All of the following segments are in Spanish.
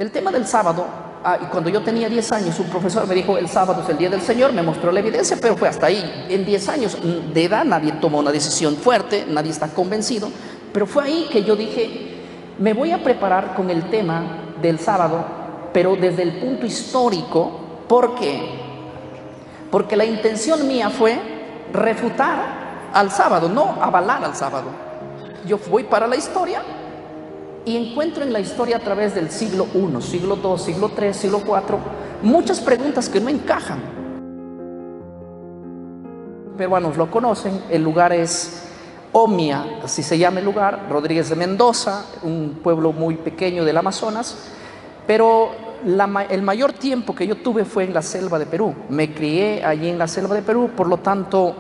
El tema del sábado, y cuando yo tenía 10 años, un profesor me dijo, el sábado es el día del Señor, me mostró la evidencia, pero fue hasta ahí. En 10 años de edad nadie tomó una decisión fuerte, nadie está convencido, pero fue ahí que yo dije, me voy a preparar con el tema del sábado, pero desde el punto histórico. ¿Por qué? Porque la intención mía fue refutar al sábado, no avalar al sábado. Yo voy para la historia y encuentro en la historia a través del siglo I, siglo II, siglo III, siglo IV, muchas preguntas que no encajan. Peruanos lo conocen, el lugar es Omia, así se llama el lugar, Rodríguez de Mendoza, un pueblo muy pequeño del Amazonas, pero el mayor tiempo que yo tuve fue en la selva de Perú. Me crié allí en la selva de Perú, por lo tanto,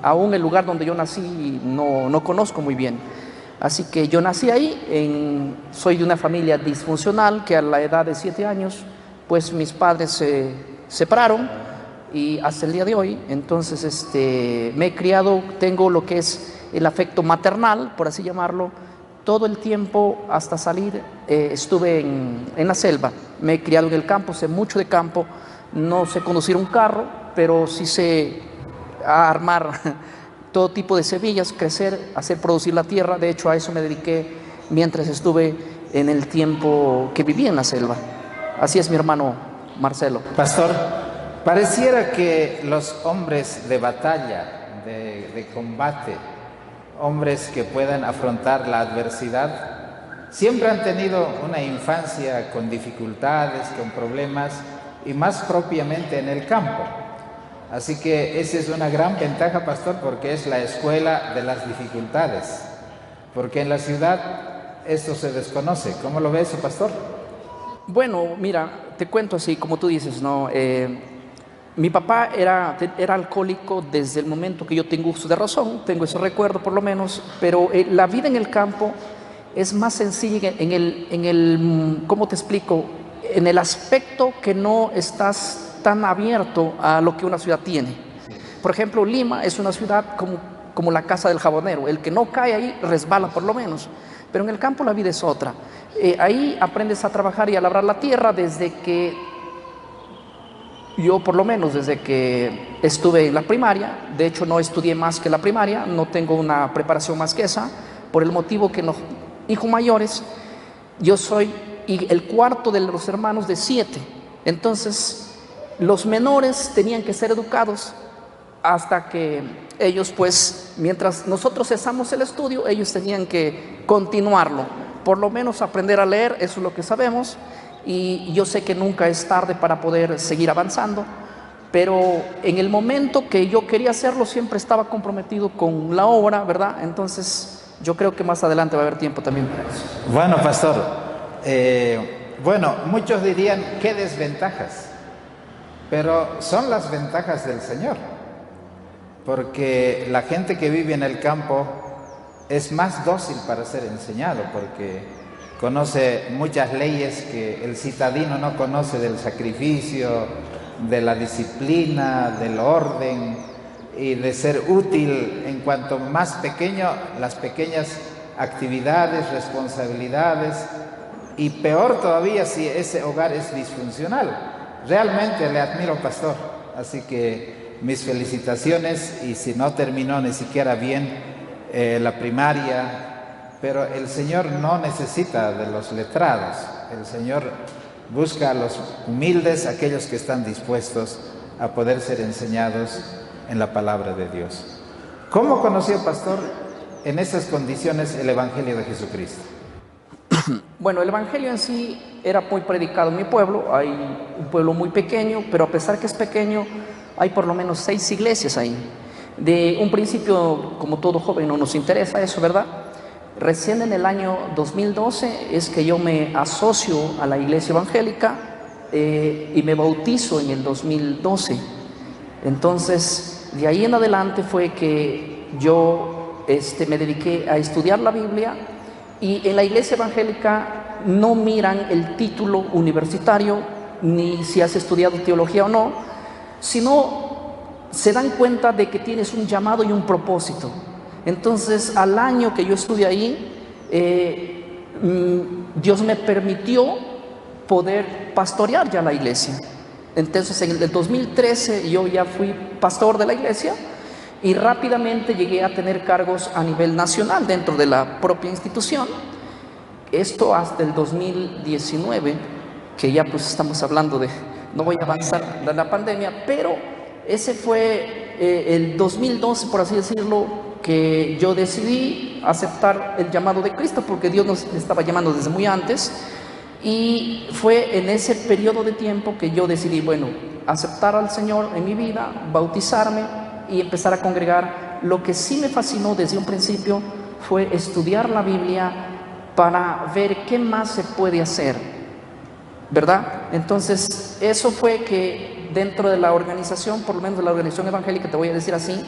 aún el lugar donde yo nací no conozco muy bien. Así que yo nací ahí, soy de una familia disfuncional que a la edad de 7 años, pues mis padres se separaron y hasta el día de hoy, entonces me he criado, tengo lo que es el afecto maternal, por así llamarlo, todo el tiempo hasta salir estuve en la selva. Me he criado en el campo, sé mucho de campo, no sé conducir un carro, pero sí sé armar todo tipo de semillas, crecer, hacer producir la tierra. De hecho, a eso me dediqué mientras estuve en el tiempo que viví en la selva. Así es, mi hermano Marcelo. Pastor, pareciera que los hombres de batalla, de combate, hombres que puedan afrontar la adversidad, siempre han tenido una infancia con dificultades, con problemas, y más propiamente en el campo. Así que esa es una gran ventaja, pastor, porque es la escuela de las dificultades, porque en la ciudad esto se desconoce. ¿Cómo lo ve eso, pastor? Bueno, mira, te cuento así, como tú dices, ¿no? Mi papá era alcohólico desde el momento que yo tengo uso de razón, tengo ese recuerdo por lo menos, pero la vida en el campo es más sencilla ¿cómo te explico? En el aspecto que no estás tan abierto a lo que una ciudad tiene. Por ejemplo, Lima es una ciudad como la casa del jabonero, el que no cae ahí resbala por lo menos, pero en el campo la vida es otra. Ahí aprendes a trabajar y a labrar la tierra desde que yo, por lo menos desde que estuve en la primaria. De hecho, no estudié más que la primaria, no tengo una preparación más que esa, por el motivo que los hijos mayores, yo soy el cuarto de los hermanos de 7. Entonces, los menores tenían que ser educados hasta que ellos, pues, mientras nosotros cesamos el estudio, ellos tenían que continuarlo, por lo menos aprender a leer, eso es lo que sabemos. Y yo sé que nunca es tarde para poder seguir avanzando, pero en el momento que yo quería hacerlo siempre estaba comprometido con la obra, ¿verdad? Entonces yo creo que más adelante va a haber tiempo también para eso. Bueno, pastor, muchos dirían qué desventajas, pero son las ventajas del Señor, porque la gente que vive en el campo es más dócil para ser enseñado, porque conoce muchas leyes que el citadino no conoce, del sacrificio, de la disciplina, del orden y de ser útil en cuanto más pequeño, las pequeñas actividades, responsabilidades, y peor todavía si ese hogar es disfuncional. Realmente le admiro, pastor, así que mis felicitaciones, y si no terminó ni siquiera bien la primaria, pero el Señor no necesita de los letrados. El Señor busca a los humildes, aquellos que están dispuestos a poder ser enseñados en la palabra de Dios. ¿Cómo conoció, pastor, en estas condiciones el Evangelio de Jesucristo? Bueno, el Evangelio en sí era muy predicado en mi pueblo. Hay un pueblo muy pequeño, pero a pesar que es pequeño, hay por lo menos 6 iglesias ahí. De un principio, como todo joven, no nos interesa eso, ¿verdad? Recién en el año 2012 es que yo me asocio a la iglesia evangélica y me bautizo en el 2012. Entonces, de ahí en adelante fue que yo me dediqué a estudiar la Biblia, y en la iglesia evangélica no miran el título universitario ni si has estudiado teología o no, sino se dan cuenta de que tienes un llamado y un propósito. Entonces, al año que yo estudié ahí, Dios me permitió poder pastorear ya la iglesia. Entonces en el 2013 yo ya fui pastor de la iglesia y rápidamente llegué a tener cargos a nivel nacional dentro de la propia institución. Esto hasta el 2019, que ya pues estamos hablando de, no voy a avanzar de la pandemia, pero ese fue el 2012, por así decirlo, que yo decidí aceptar el llamado de Cristo, porque Dios nos estaba llamando desde muy antes. Y fue en ese periodo de tiempo que yo decidí, bueno, aceptar al Señor en mi vida, bautizarme y empezar a congregar. Lo que sí me fascinó desde un principio fue estudiar la Biblia para ver qué más se puede hacer, ¿verdad? Entonces, eso fue que dentro de la organización, por lo menos de la organización evangélica, te voy a decir así,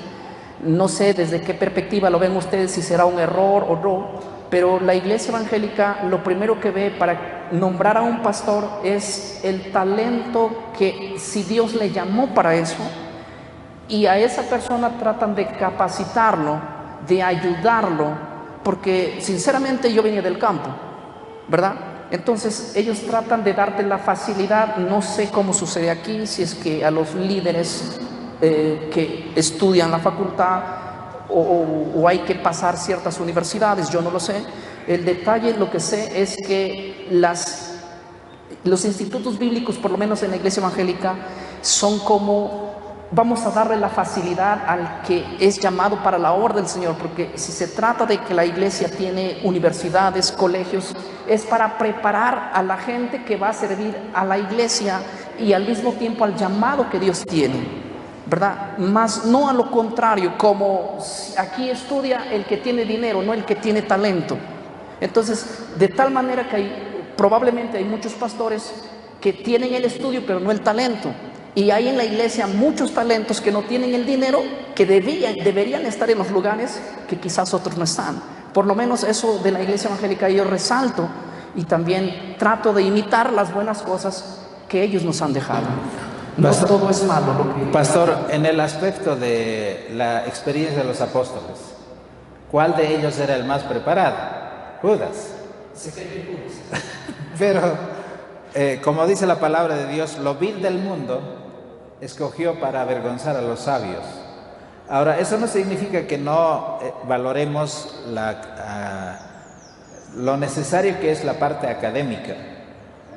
no sé desde qué perspectiva lo ven ustedes, si será un error o no, pero la iglesia evangélica lo primero que ve para nombrar a un pastor es el talento que, si Dios le llamó para eso, y a esa persona tratan de capacitarlo, de ayudarlo, porque sinceramente yo venía del campo, ¿verdad? Entonces ellos tratan de darte la facilidad. No sé cómo sucede aquí, si es que a los líderes que estudian la facultad o hay que pasar ciertas universidades, yo no lo sé. El detalle, lo que sé es que los institutos bíblicos, por lo menos en la iglesia evangélica, son como, vamos a darle la facilidad al que es llamado para la obra del Señor, porque si se trata de que la iglesia tiene universidades, colegios, es para preparar a la gente que va a servir a la iglesia y al mismo tiempo al llamado que Dios tiene, ¿verdad? Más no a lo contrario, como aquí estudia el que tiene dinero, no el que tiene talento. Entonces, de tal manera que probablemente hay muchos pastores que tienen el estudio pero no el talento, y hay en la iglesia muchos talentos que no tienen el dinero, que deberían estar en los lugares que quizás otros no están. Por lo menos eso de la iglesia evangélica yo resalto, y también trato de imitar las buenas cosas que ellos nos han dejado. No todo es malo lo que... Pastor, en el aspecto de la experiencia de los apóstoles, ¿cuál de ellos era el más preparado? Judas. Pero, como dice la palabra de Dios, lo vil del mundo escogió para avergonzar a los sabios. Ahora, eso no significa que no valoremos lo necesario que es la parte académica,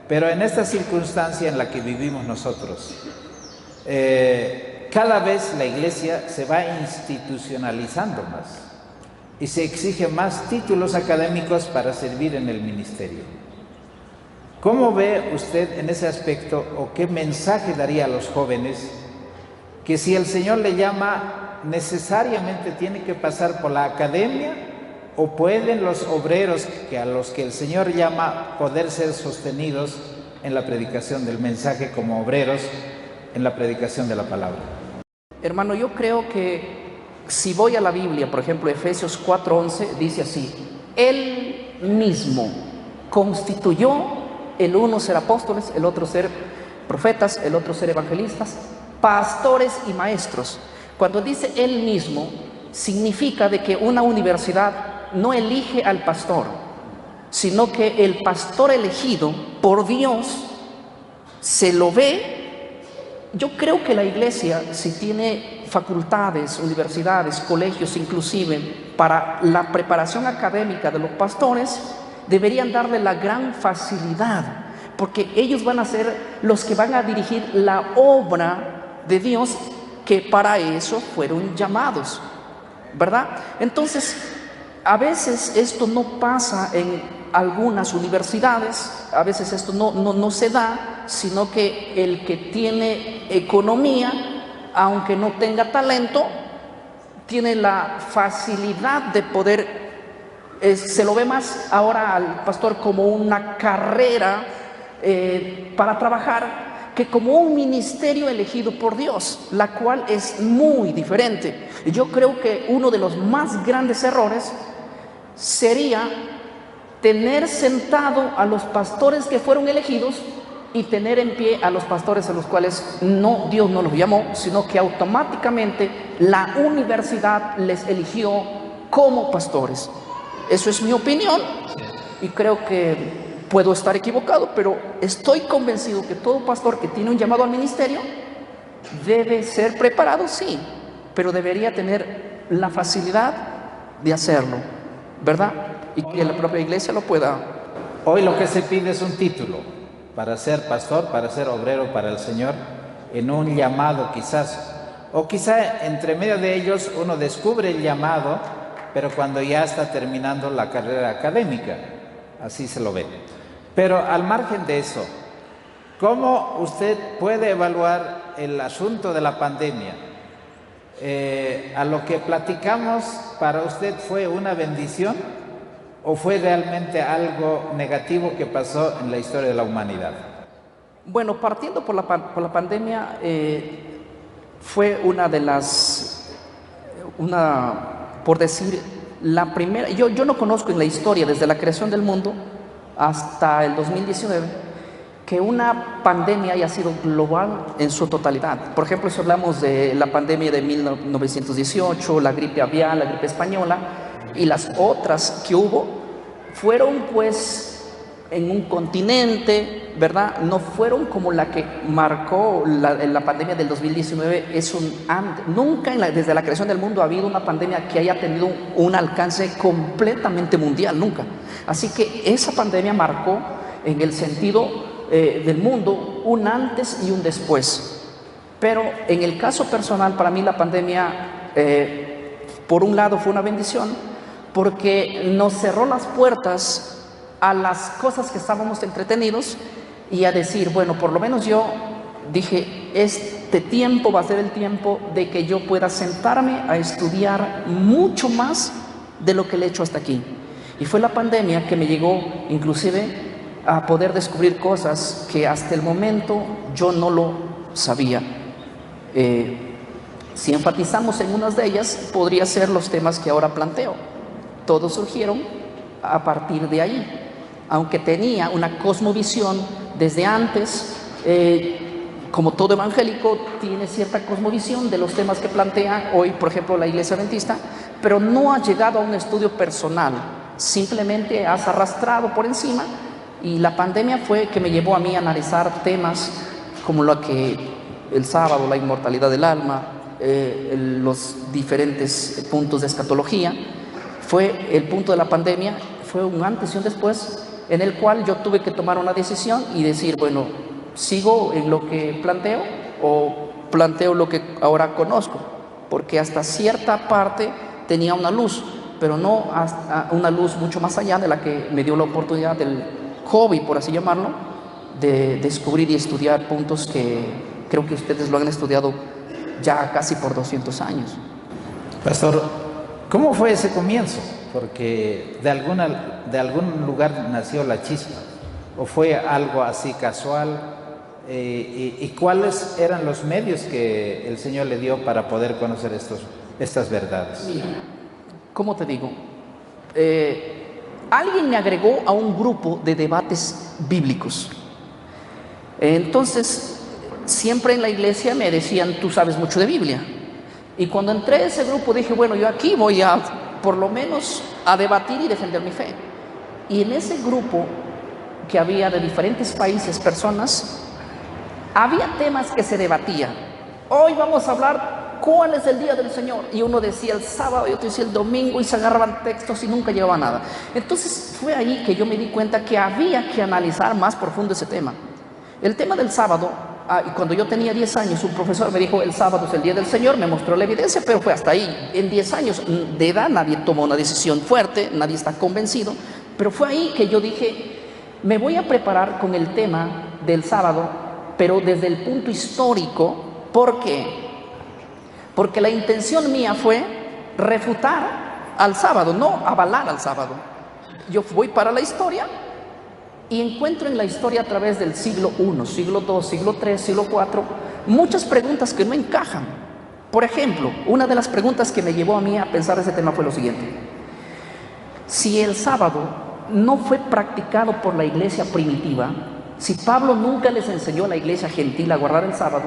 pero en esta circunstancia en la que vivimos nosotros, cada vez la iglesia se va institucionalizando más y se exigen más títulos académicos para servir en el ministerio. ¿Cómo ve usted en ese aspecto, o qué mensaje daría a los jóvenes que si el Señor le llama necesariamente tiene que pasar por la academia, o pueden los obreros a los que el Señor llama poder ser sostenidos en la predicación del mensaje como obreros en la predicación de la palabra? Hermano, yo creo que si voy a la Biblia, por ejemplo, Efesios 4:11 dice así: Él mismo constituyó el uno ser apóstoles, el otro ser profetas, el otro ser evangelistas, pastores y maestros. Cuando dice Él mismo, significa de que una universidad no elige al pastor, sino que el pastor elegido por Dios se lo ve. Yo creo que la iglesia, si tiene facultades, universidades, colegios inclusive, para la preparación académica de los pastores, deberían darle la gran facilidad, porque ellos van a ser los que van a dirigir la obra de Dios, que para eso fueron llamados, ¿verdad? Entonces, a veces esto no pasa en algunas universidades, a veces esto no se da, sino que el que tiene economía, aunque no tenga talento, tiene la facilidad de poder, se lo ve más ahora al pastor como una carrera para trabajar, que como un ministerio elegido por Dios, la cual es muy diferente. Yo creo que uno de los más grandes errores sería tener sentado a los pastores que fueron elegidos y tener en pie a los pastores a los cuales Dios no los llamó, sino que automáticamente la universidad les eligió como pastores. Eso es mi opinión, y creo que Puedo estar equivocado, pero estoy convencido que todo pastor que tiene un llamado al ministerio debe ser preparado, sí, pero debería tener la facilidad de hacerlo, ¿verdad? Y que la propia iglesia lo pueda. Hoy lo que se pide es un título para ser pastor, para ser obrero para el Señor, en un llamado quizás, o quizá entre medio de ellos uno descubre el llamado, pero cuando ya está terminando la carrera académica, así se lo ve. Pero al margen de eso, ¿cómo usted puede evaluar el asunto de la pandemia? A lo que platicamos, ¿para usted fue una bendición o fue realmente algo negativo que pasó en la historia de la humanidad? Bueno, partiendo por la pandemia, fue una de las, por decir, la primera. Yo no conozco en la historia, desde la creación del mundo hasta el 2019, que una pandemia haya sido global en su totalidad. Por ejemplo, si hablamos de la pandemia de 1918, la gripe aviar, la gripe española y las otras que hubo, fueron pues en un continente, ¿verdad? No fueron como la que marcó la pandemia del 2019. Nunca desde la creación del mundo ha habido una pandemia que haya tenido un alcance completamente mundial, nunca. Así que esa pandemia marcó en el sentido del mundo un antes y un después. Pero en el caso personal, para mí la pandemia, por un lado, fue una bendición porque nos cerró las puertas a las cosas que estábamos entretenidos y a decir, bueno, por lo menos yo dije, este tiempo va a ser el tiempo de que yo pueda sentarme a estudiar mucho más de lo que le he hecho hasta aquí. Y fue la pandemia que me llegó inclusive a poder descubrir cosas que hasta el momento yo no lo sabía. Si enfatizamos en unas de ellas, podría ser los temas que ahora planteo. Todos surgieron a partir de ahí. Aunque tenía una cosmovisión desde antes, como todo evangélico tiene cierta cosmovisión de los temas que plantea hoy, por ejemplo, la Iglesia Adventista, pero no ha llegado a un estudio personal, simplemente has arrastrado por encima, y la pandemia fue que me llevó a mí a analizar temas como lo que el sábado, la inmortalidad del alma, los diferentes puntos de escatología. Fue el punto de la pandemia, fue un antes y un después, en el cual yo tuve que tomar una decisión y decir, bueno, ¿sigo en lo que planteo o planteo lo que ahora conozco? Porque hasta cierta parte tenía una luz, pero no hasta una luz mucho más allá de la que me dio la oportunidad del hobby, por así llamarlo, de descubrir y estudiar puntos que creo que ustedes lo han estudiado ya casi por 200 años. Pastor, ¿cómo fue ese comienzo? Porque de algún lugar nació la chispa, o fue algo así casual, y cuáles eran los medios que el Señor le dio para poder conocer estas verdades. Mira, ¿cómo te digo? Alguien me agregó a un grupo de debates bíblicos. Entonces, siempre en la iglesia me decían, tú sabes mucho de Biblia. Y cuando entré a ese grupo dije, bueno, yo aquí voy a, por lo menos, a debatir y defender mi fe. Y en ese grupo que había de diferentes países, personas, había temas que se debatían. Hoy vamos a hablar cuál es el día del Señor. Y uno decía el sábado y otro decía el domingo, y se agarraban textos y nunca llegaba a nada. Entonces fue ahí que yo me di cuenta que había que analizar más profundo ese tema. El tema del sábado, y cuando yo tenía 10 años, un profesor me dijo, el sábado es el día del Señor, me mostró la evidencia, pero fue hasta ahí. En 10 años de edad nadie tomó una decisión fuerte, nadie está convencido, pero fue ahí que yo dije, me voy a preparar con el tema del sábado, pero desde el punto histórico. ¿Por qué? Porque la intención mía fue refutar al sábado, no avalar al sábado. Yo voy para la historia y encuentro en la historia, a través del siglo I, siglo II, siglo III, siglo IV, muchas preguntas que no encajan. Por ejemplo, una de las preguntas que me llevó a mí a pensar ese tema fue lo siguiente: si el sábado no fue practicado por la iglesia primitiva, si Pablo nunca les enseñó a la iglesia gentil a guardar el sábado,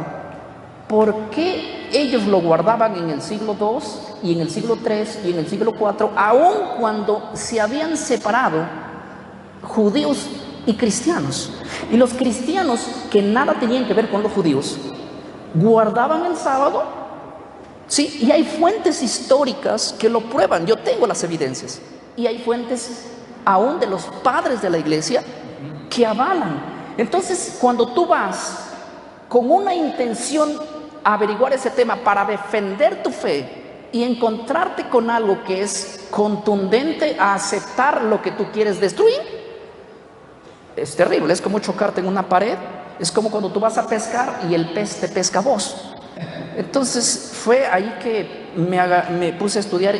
¿por qué ellos lo guardaban en el siglo II y en el siglo III y en el siglo IV, aun cuando se habían separado judíos y cristianos. Y los cristianos que nada tenían que ver con los judíos, guardaban el sábado, ¿sí? Y hay fuentes históricas que lo prueban, yo tengo las evidencias. Y hay fuentes aún de los padres de la iglesia que avalan. Entonces, cuando tú vas con una intención a averiguar ese tema para defender tu fe y encontrarte con algo que es contundente a aceptar lo que tú quieres destruir, es terrible. Es como chocarte en una pared. Es como cuando tú vas a pescar y el pez te pesca a vos. Entonces fue ahí que me puse a estudiar.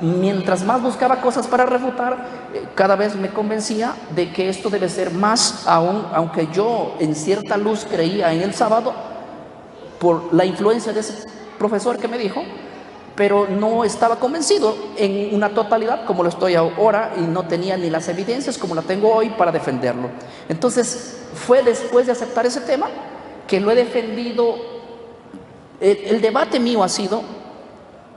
Mientras más buscaba cosas para refutar, cada vez me convencía de que esto debe ser más aún, aunque yo en cierta luz creía en el sábado por la influencia de ese profesor que me dijo, pero no estaba convencido en una totalidad como lo estoy ahora, y no tenía ni las evidencias como la tengo hoy para defenderlo. Entonces fue después de aceptar ese tema que lo he defendido. El debate mío ha sido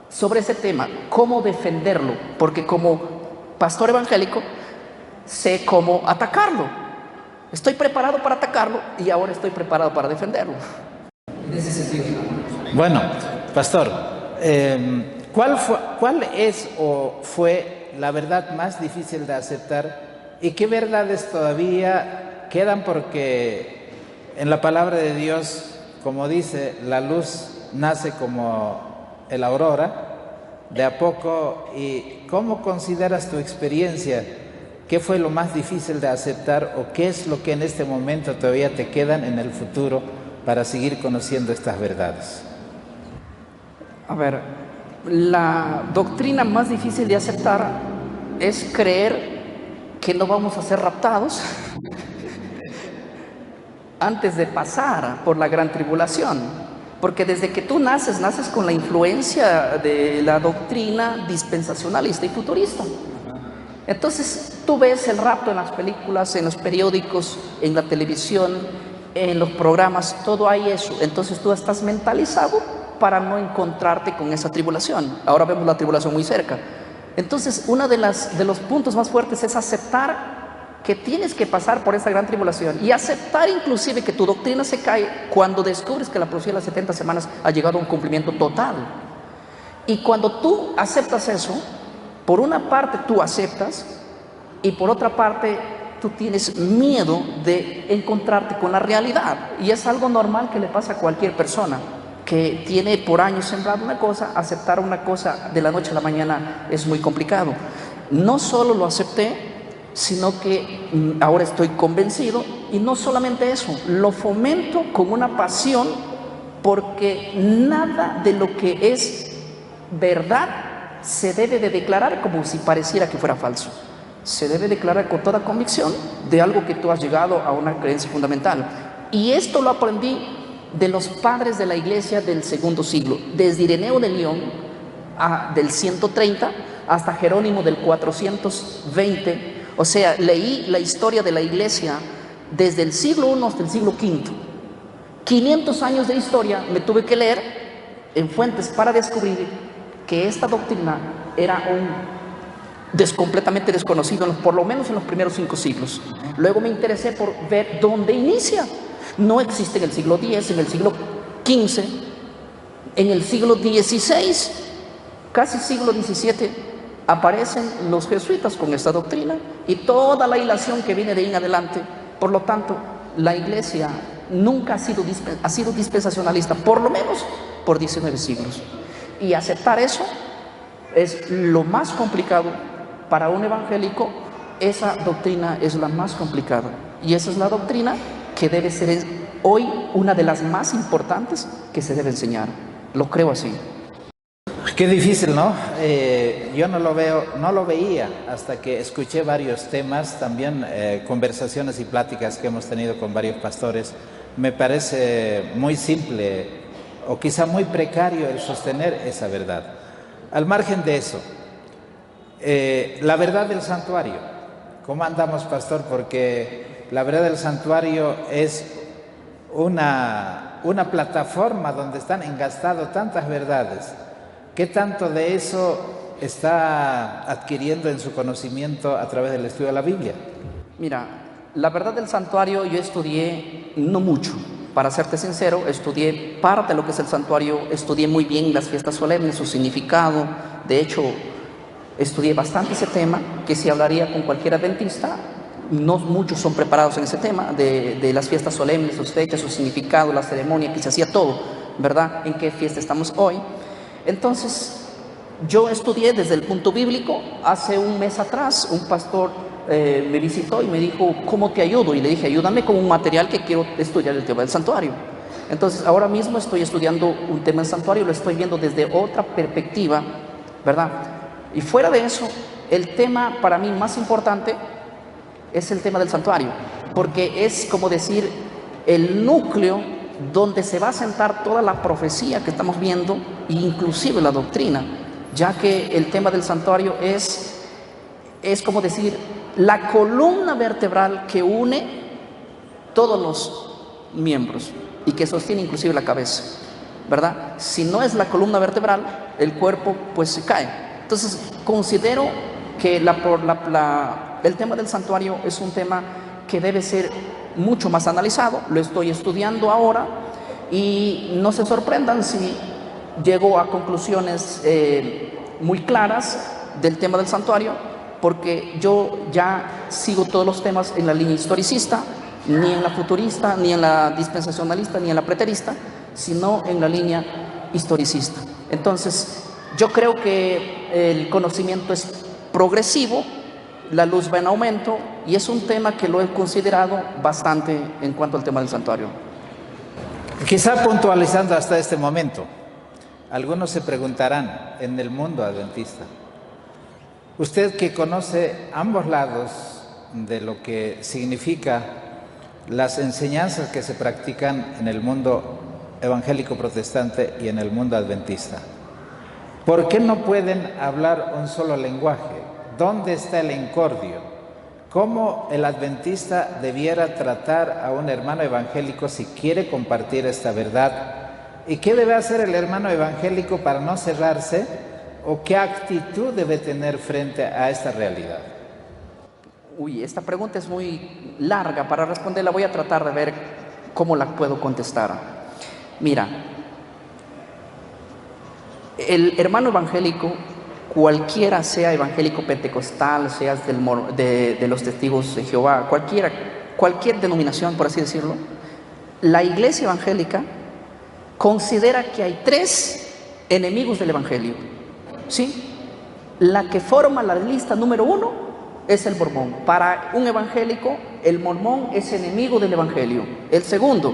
sobre ese tema, cómo defenderlo, porque como pastor evangélico sé cómo atacarlo. Estoy preparado para atacarlo y ahora estoy preparado para defenderlo. En ese sentido. Bueno, pastor, ¿cuál es o fue la verdad más difícil de aceptar y qué verdades todavía quedan? Porque en la palabra de Dios, como dice, la luz nace como el aurora, de a poco. ¿Y cómo consideras tu experiencia? ¿Qué fue lo más difícil de aceptar o qué es lo que en este momento todavía te quedan en el futuro para seguir conociendo estas verdades? A ver, la doctrina más difícil de aceptar es creer que no vamos a ser raptados antes de pasar por la gran tribulación. Porque desde que tú naces con la influencia de la doctrina dispensacionalista y futurista. Entonces tú ves el rapto en las películas, en los periódicos, en la televisión, en los programas, todo hay eso. Entonces tú estás mentalizado para no encontrarte con esa tribulación. Ahora vemos la tribulación muy cerca. Entonces uno de los puntos más fuertes es aceptar que tienes que pasar por esa gran tribulación y aceptar inclusive que tu doctrina se cae cuando descubres que la profecía de las 70 semanas ha llegado a un cumplimiento total. Y cuando tú aceptas eso, por una parte tú aceptas y por otra parte tú tienes miedo de encontrarte con la realidad. Y es algo normal que le pasa a cualquier persona que tiene por años sembrado una cosa. Aceptar una cosa de la noche a la mañana es muy complicado. No solo lo acepté, sino que ahora estoy convencido, y no solamente eso, lo fomento con una pasión, porque nada de lo que es verdad se debe de declarar como si pareciera que fuera falso. Se debe declarar con toda convicción de algo que tú has llegado a una creencia fundamental. Y esto lo aprendí de los padres de la iglesia del segundo siglo, desde Ireneo de León del 130 hasta Jerónimo del 420. O sea, leí la historia de la iglesia desde el siglo I hasta el siglo V. 500 años de historia me tuve que leer en fuentes para descubrir que esta doctrina era completamente desconocido, por lo menos en los primeros 5 siglos. Luego me interesé por ver dónde inicia. No existe en el siglo X, en el siglo XV, en el siglo XVI, casi siglo XVII. Aparecen los jesuitas con esta doctrina y toda la hilación que viene de ahí en adelante. Por lo tanto, la iglesia nunca ha sido dispensacionalista, por lo menos por 19 siglos. Y aceptar eso es lo más complicado para un evangélico. Esa doctrina es la más complicada. Y esa es la doctrina que debe ser hoy una de las más importantes que se debe enseñar. Lo creo así. Qué difícil, ¿no? Yo no lo veía hasta que escuché varios temas, también conversaciones y pláticas que hemos tenido con varios pastores. Me parece muy simple o quizá muy precario el sostener esa verdad. Al margen de eso, la verdad del santuario. ¿Cómo andamos, pastor? Porque la verdad del santuario es una plataforma donde están engastadas tantas verdades. ¿Qué tanto de eso está adquiriendo en su conocimiento a través del estudio de la Biblia? Mira, la verdad del santuario yo estudié no mucho. Para serte sincero, estudié parte de lo que es el santuario, estudié muy bien las fiestas solemnes, su significado. De hecho, estudié bastante ese tema, que si hablaría con cualquier adventista, no muchos son preparados en ese tema, de las fiestas solemnes, sus fechas, su significado, la ceremonia, que se hacía todo, ¿verdad? ¿En qué fiesta estamos hoy? Entonces, yo estudié desde el punto bíblico. Hace un mes atrás, un pastor me visitó y me dijo, ¿cómo te ayudo? Y le dije, ayúdame con un material que quiero estudiar, el tema del santuario. Entonces, ahora mismo estoy estudiando un tema del santuario, lo estoy viendo desde otra perspectiva, ¿verdad? Y fuera de eso, el tema para mí más importante es el tema del santuario, porque es como decir el núcleo donde se va a sentar toda la profecía que estamos viendo, inclusive la doctrina, ya que el tema del santuario es como decir la columna vertebral que une todos los miembros y que sostiene inclusive la cabeza, ¿verdad? Si no es la columna vertebral, el cuerpo pues se cae. Entonces considero que el tema del santuario es un tema que debe ser mucho más analizado. Lo estoy estudiando ahora y no se sorprendan si llego a conclusiones muy claras del tema del santuario, porque yo ya sigo todos los temas en la línea historicista, ni en la futurista, ni en la dispensacionalista, ni en la preterista, sino en la línea historicista. Entonces, yo creo que el conocimiento es progresivo, la luz va en aumento, y es un tema que lo he considerado bastante en cuanto al tema del santuario. Quizá puntualizando hasta este momento, algunos se preguntarán, en el mundo adventista, usted que conoce ambos lados de lo que significa las enseñanzas que se practican en el mundo evangélico protestante y en el mundo adventista, ¿por qué no pueden hablar un solo lenguaje? ¿Dónde está el encordio? ¿Cómo el adventista debiera tratar a un hermano evangélico si quiere compartir esta verdad? ¿Y qué debe hacer el hermano evangélico para no cerrarse? ¿O qué actitud debe tener frente a esta realidad? Uy, esta pregunta es muy larga. Para responderla voy a tratar de ver cómo la puedo contestar. Mira, el hermano evangélico, cualquiera sea evangélico pentecostal, seas de los testigos de Jehová, cualquier denominación, por así decirlo, la iglesia evangélica considera que hay tres enemigos del evangelio. ¿Sí? La que forma la lista número 1 es el mormón. Para un evangélico, el mormón es enemigo del evangelio. El segundo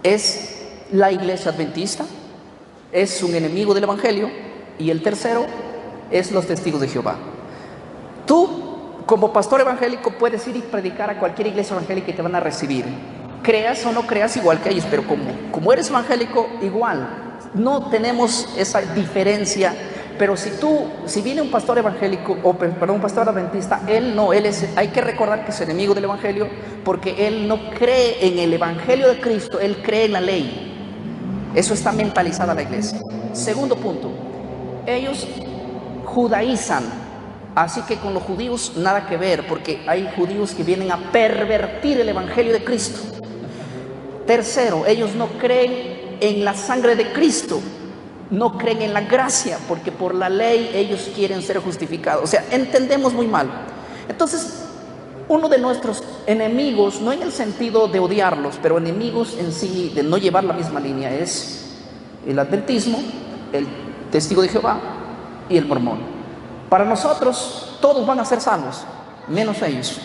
es la iglesia adventista, es un enemigo del evangelio. Y el tercero es los testigos de Jehová. Tú, como pastor evangélico, puedes ir y predicar a cualquier iglesia evangélica y te van a recibir. Creas o no creas igual que ellos, pero como eres evangélico, igual. No tenemos esa diferencia. Pero si viene un pastor evangélico, un pastor adventista, hay que recordar que es enemigo del evangelio, porque él no cree en el evangelio de Cristo, él cree en la ley. Eso está mentalizada la iglesia. Segundo punto, ellos judaizan, así que con los judíos nada que ver, porque hay judíos que vienen a pervertir el evangelio de Cristo. Tercero, ellos no creen en la sangre de Cristo, no creen en la gracia, porque por la ley ellos quieren ser justificados. O sea, entendemos muy mal. Entonces, uno de nuestros enemigos, no en el sentido de odiarlos, pero enemigos en sí, de no llevar la misma línea, es el adventismo, el testigo de Jehová y el mormón. Para nosotros, todos van a ser salvos, menos ellos.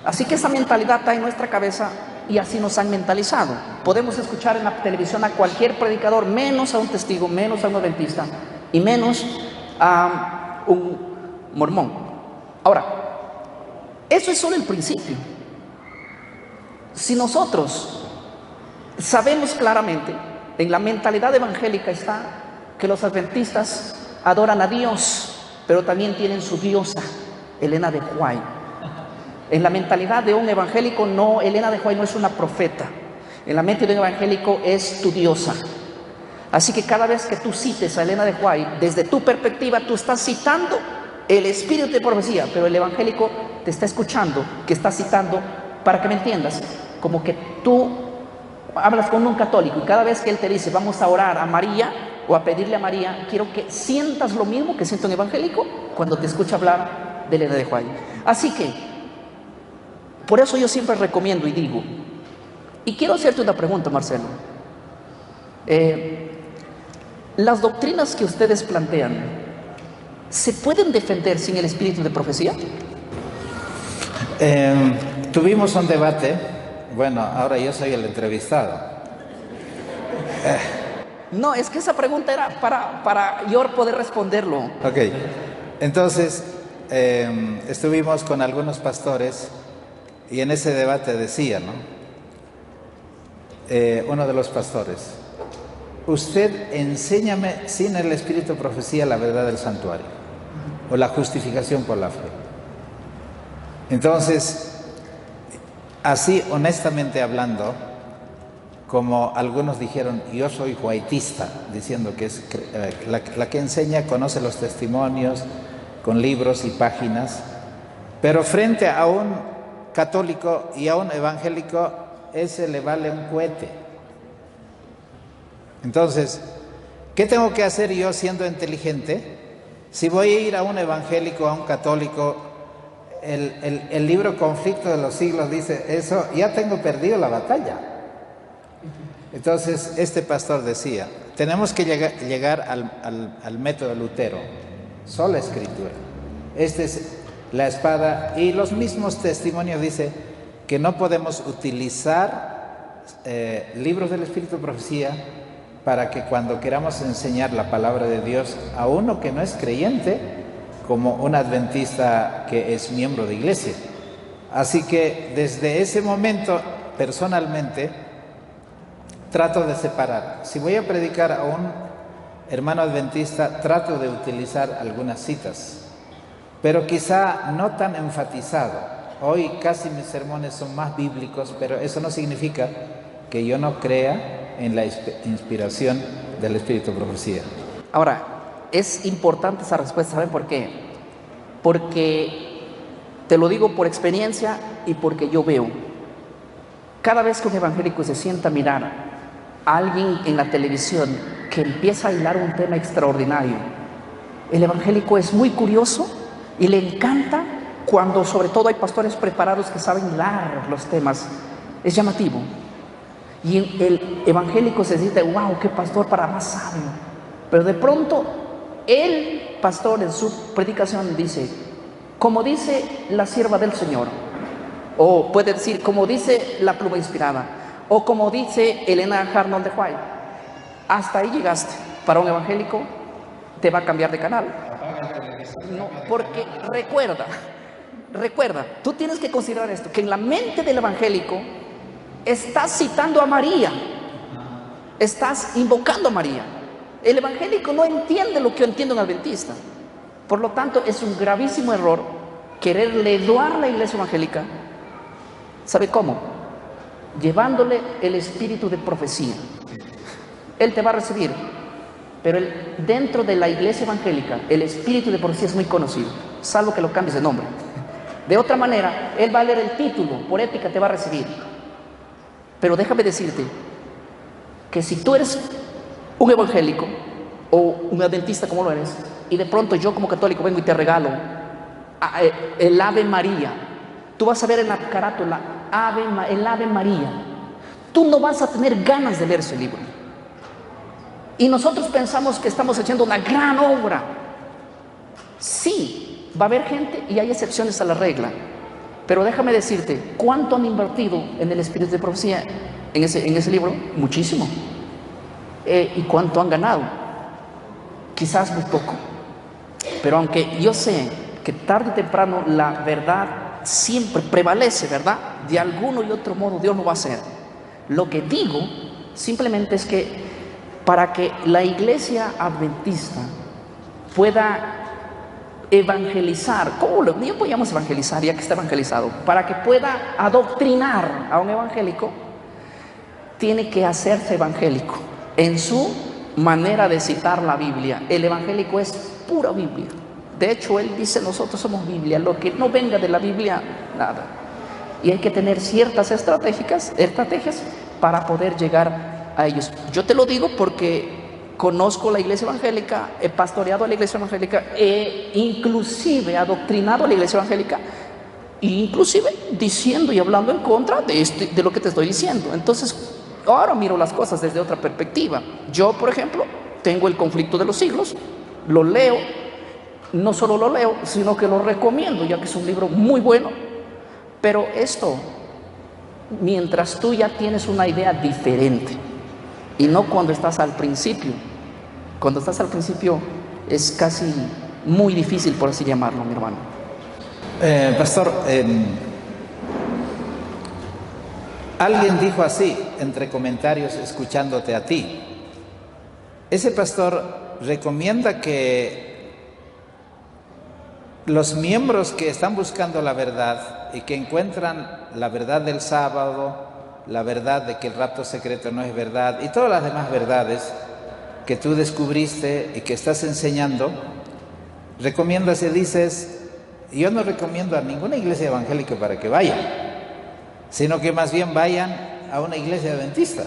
Así que esa mentalidad está en nuestra cabeza y así nos han mentalizado. Podemos escuchar en la televisión a cualquier predicador, menos a un testigo, menos a un adventista y menos a un mormón. Ahora, eso es solo el principio. Si nosotros sabemos claramente, en la mentalidad evangélica está que los adventistas adoran a Dios, pero también tienen su diosa, Elena de White. En la mentalidad de un evangélico, no, Elena de White no es una profeta. En la mente de un evangélico es tu diosa. Así que cada vez que tú cites a Elena de White, desde tu perspectiva, tú estás citando el espíritu de profecía, pero el evangélico te está escuchando que está citando para que me entiendas, como que tú hablas con un católico y cada vez que él te dice vamos a orar a María o a pedirle a María, quiero que sientas lo mismo que siente un evangélico cuando te escucha hablar de Elena de White. Así que, por eso yo siempre recomiendo y digo, y quiero hacerte una pregunta, Marcelo. Las doctrinas que ustedes plantean, ¿se pueden defender sin el espíritu de profecía? Tuvimos un debate. Bueno, ahora yo soy el entrevistado. No, es que esa pregunta era para yo poder responderlo. Ok, entonces estuvimos con algunos pastores y en ese debate decía, ¿no? Uno de los pastores, usted enséñame sin el espíritu de profecía la verdad del santuario o la justificación por la fe. Entonces, así honestamente hablando, como algunos dijeron, yo soy whiteista, diciendo que es la que enseña, conoce los testimonios con libros y páginas, pero frente a un católico y a un evangélico, ese le vale un cohete. Entonces, ¿qué tengo que hacer yo siendo inteligente? Si voy a ir a un evangélico, a un católico, el libro Conflicto de los Siglos dice eso, ya tengo perdido la batalla. Entonces, este pastor decía, tenemos que llegar al método Lutero, sola escritura. Esta es la espada, y los mismos testimonios dice que no podemos utilizar libros del Espíritu de Profecía para que cuando queramos enseñar la palabra de Dios a uno que no es creyente, como un adventista que es miembro de iglesia. Así que desde ese momento, personalmente, trato de separar. Si voy a predicar a un hermano adventista, trato de utilizar algunas citas, pero quizá no tan enfatizado. Hoy casi mis sermones son más bíblicos, pero eso no significa que yo no crea en la inspiración del Espíritu de Profecía. Ahora, es importante esa respuesta, ¿saben por qué? Porque te lo digo por experiencia y porque yo veo. Cada vez que un evangélico se sienta a mirar a alguien en la televisión que empieza a hilar un tema extraordinario, el evangélico es muy curioso y le encanta cuando sobre todo hay pastores preparados que saben hilar los temas. Es llamativo. Y el evangélico se dice, wow, qué pastor para más sabio. Pero de pronto el pastor en su predicación dice, como dice la sierva del Señor, o puede decir, como dice la pluma inspirada, o como dice Elena Arnold de White. Hasta ahí llegaste. Para un evangélico te va a cambiar de canal. No, porque recuerda, tú tienes que considerar esto, que en la mente del evangélico estás citando a María, estás invocando a María. El evangélico no entiende lo que yo entiendo en adventista. Por lo tanto, es un gravísimo error querer leduar la iglesia evangélica. ¿Sabe cómo? Llevándole el espíritu de profecía. Él te va a recibir, pero dentro de la iglesia evangélica el espíritu de profecía es muy conocido, salvo que lo cambies de nombre. De otra manera, él va a leer el título, por ética te va a recibir. Pero déjame decirte que si tú eres un evangélico o un adventista como lo eres, y de pronto yo como católico vengo y te regalo el Ave María, tú vas a ver en la carátula el Ave María, tú no vas a tener ganas de leer ese libro. Y nosotros pensamos que estamos haciendo una gran obra. Sí, va a haber gente y hay excepciones a la regla, pero déjame decirte, ¿cuánto han invertido en el espíritu de profecía en ese libro? Muchísimo. ¿Y cuánto han ganado? Quizás muy poco. Pero aunque yo sé que tarde o temprano la verdad siempre prevalece, ¿verdad? De alguno y otro modo Dios lo va a hacer. Lo que digo simplemente es que para que la iglesia adventista pueda evangelizar, ¿cómo lo podríamos evangelizar ya que está evangelizado? Para que pueda adoctrinar a un evangélico, tiene que hacerse evangélico en su manera de citar la Biblia. El evangélico es pura Biblia. De hecho, él dice, nosotros somos Biblia, lo que no venga de la Biblia, nada. y hay que tener ciertas estrategias para poder llegar a ellos. Yo te lo digo porque conozco la iglesia evangélica, he pastoreado a la iglesia evangélica, he inclusive adoctrinado a la iglesia evangélica, inclusive diciendo y hablando en contra de lo que te estoy diciendo. Entonces, ahora miro las cosas desde otra perspectiva. Yo, por ejemplo, tengo El conflicto de los siglos, lo leo, no solo lo leo, sino que lo recomiendo, ya que es un libro muy bueno. Pero esto, mientras tú ya tienes una idea diferente, y no cuando estás al principio. Cuando estás al principio es casi muy difícil, por así llamarlo, mi hermano. Pastor, alguien dijo así, entre comentarios, escuchándote a ti. Ese pastor recomienda que los miembros que están buscando la verdad y que encuentran la verdad del sábado, la verdad de que el rapto secreto no es verdad y todas las demás verdades que tú descubriste y que estás enseñando, recomiendas y dices: yo no recomiendo a ninguna iglesia evangélica para que vayan, sino que más bien vayan a una iglesia adventista.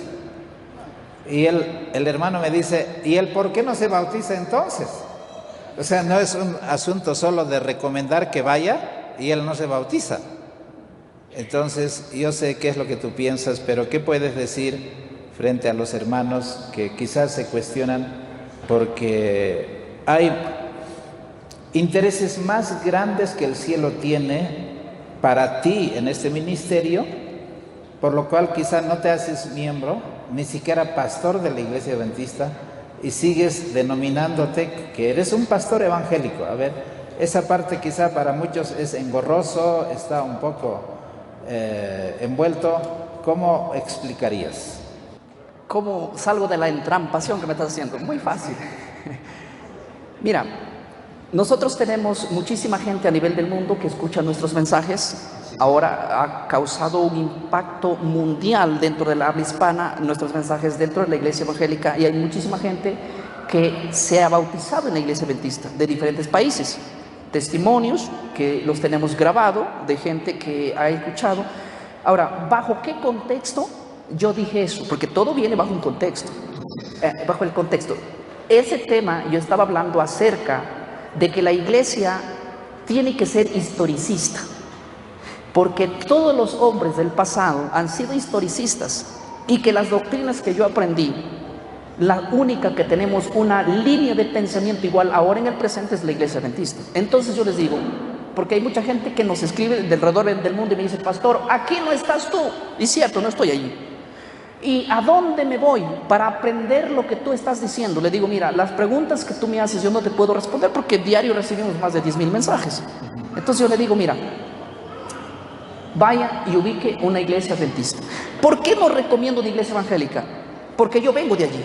Y el hermano me dice: ¿y él por qué no se bautiza entonces? O sea, no es un asunto solo de recomendar que vaya y él no se bautiza. Entonces, yo sé qué es lo que tú piensas, pero ¿qué puedes decir frente a los hermanos que quizás se cuestionan porque hay intereses más grandes que el cielo tiene para ti en este ministerio, por lo cual quizás no te haces miembro, ni siquiera pastor de la iglesia adventista, y sigues denominándote que eres un pastor evangélico? A ver, esa parte quizá para muchos es engorroso, está un poco envuelto. ¿Cómo explicarías? ¿Cómo salgo de la entrampación que me estás haciendo? Muy fácil. Mira, nosotros tenemos muchísima gente a nivel del mundo que escucha nuestros mensajes. Ahora ha causado un impacto mundial dentro de la habla hispana, nuestros mensajes dentro de la iglesia evangélica, y hay muchísima gente que se ha bautizado en la iglesia adventista de diferentes países. Testimonios que los tenemos grabado de gente que ha escuchado. Ahora, ¿bajo qué contexto yo dije eso? Porque todo viene bajo un contexto. Bajo el contexto. Ese tema yo estaba hablando acerca de que la iglesia tiene que ser historicista, porque todos los hombres del pasado han sido historicistas, y que las doctrinas que yo aprendí, la única que tenemos una línea de pensamiento igual ahora en el presente es la iglesia adventista. Entonces yo les digo, porque hay mucha gente que nos escribe de alrededor del mundo y me dice: pastor, aquí no estás tú. Y cierto, no estoy allí. ¿Y a dónde me voy para aprender lo que tú estás diciendo? Le digo: mira, las preguntas que tú me haces yo no te puedo responder, porque diario recibimos más de 10,000 mensajes. Entonces yo le digo: mira, vaya y ubique una iglesia adventista. ¿Por qué no recomiendo una iglesia evangélica? Porque yo vengo de allí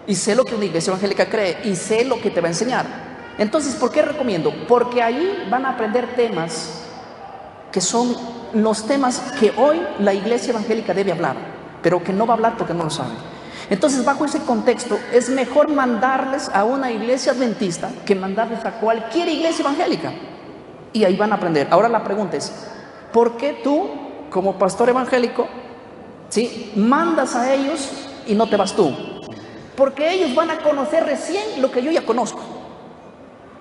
y sé lo que una iglesia evangélica cree y sé lo que te va a enseñar. Entonces, ¿por qué recomiendo? Porque ahí van a aprender temas que son los temas que hoy la iglesia evangélica debe hablar, pero que no va a hablar porque no lo sabe. Entonces, bajo ese contexto, es mejor mandarles a una iglesia adventista que mandarles a cualquier iglesia evangélica, y ahí van a aprender. Ahora la pregunta es: ¿por qué tú, como pastor evangélico, ¿sí?, mandas a ellos y no te vas tú? Porque ellos van a conocer recién lo que yo ya conozco.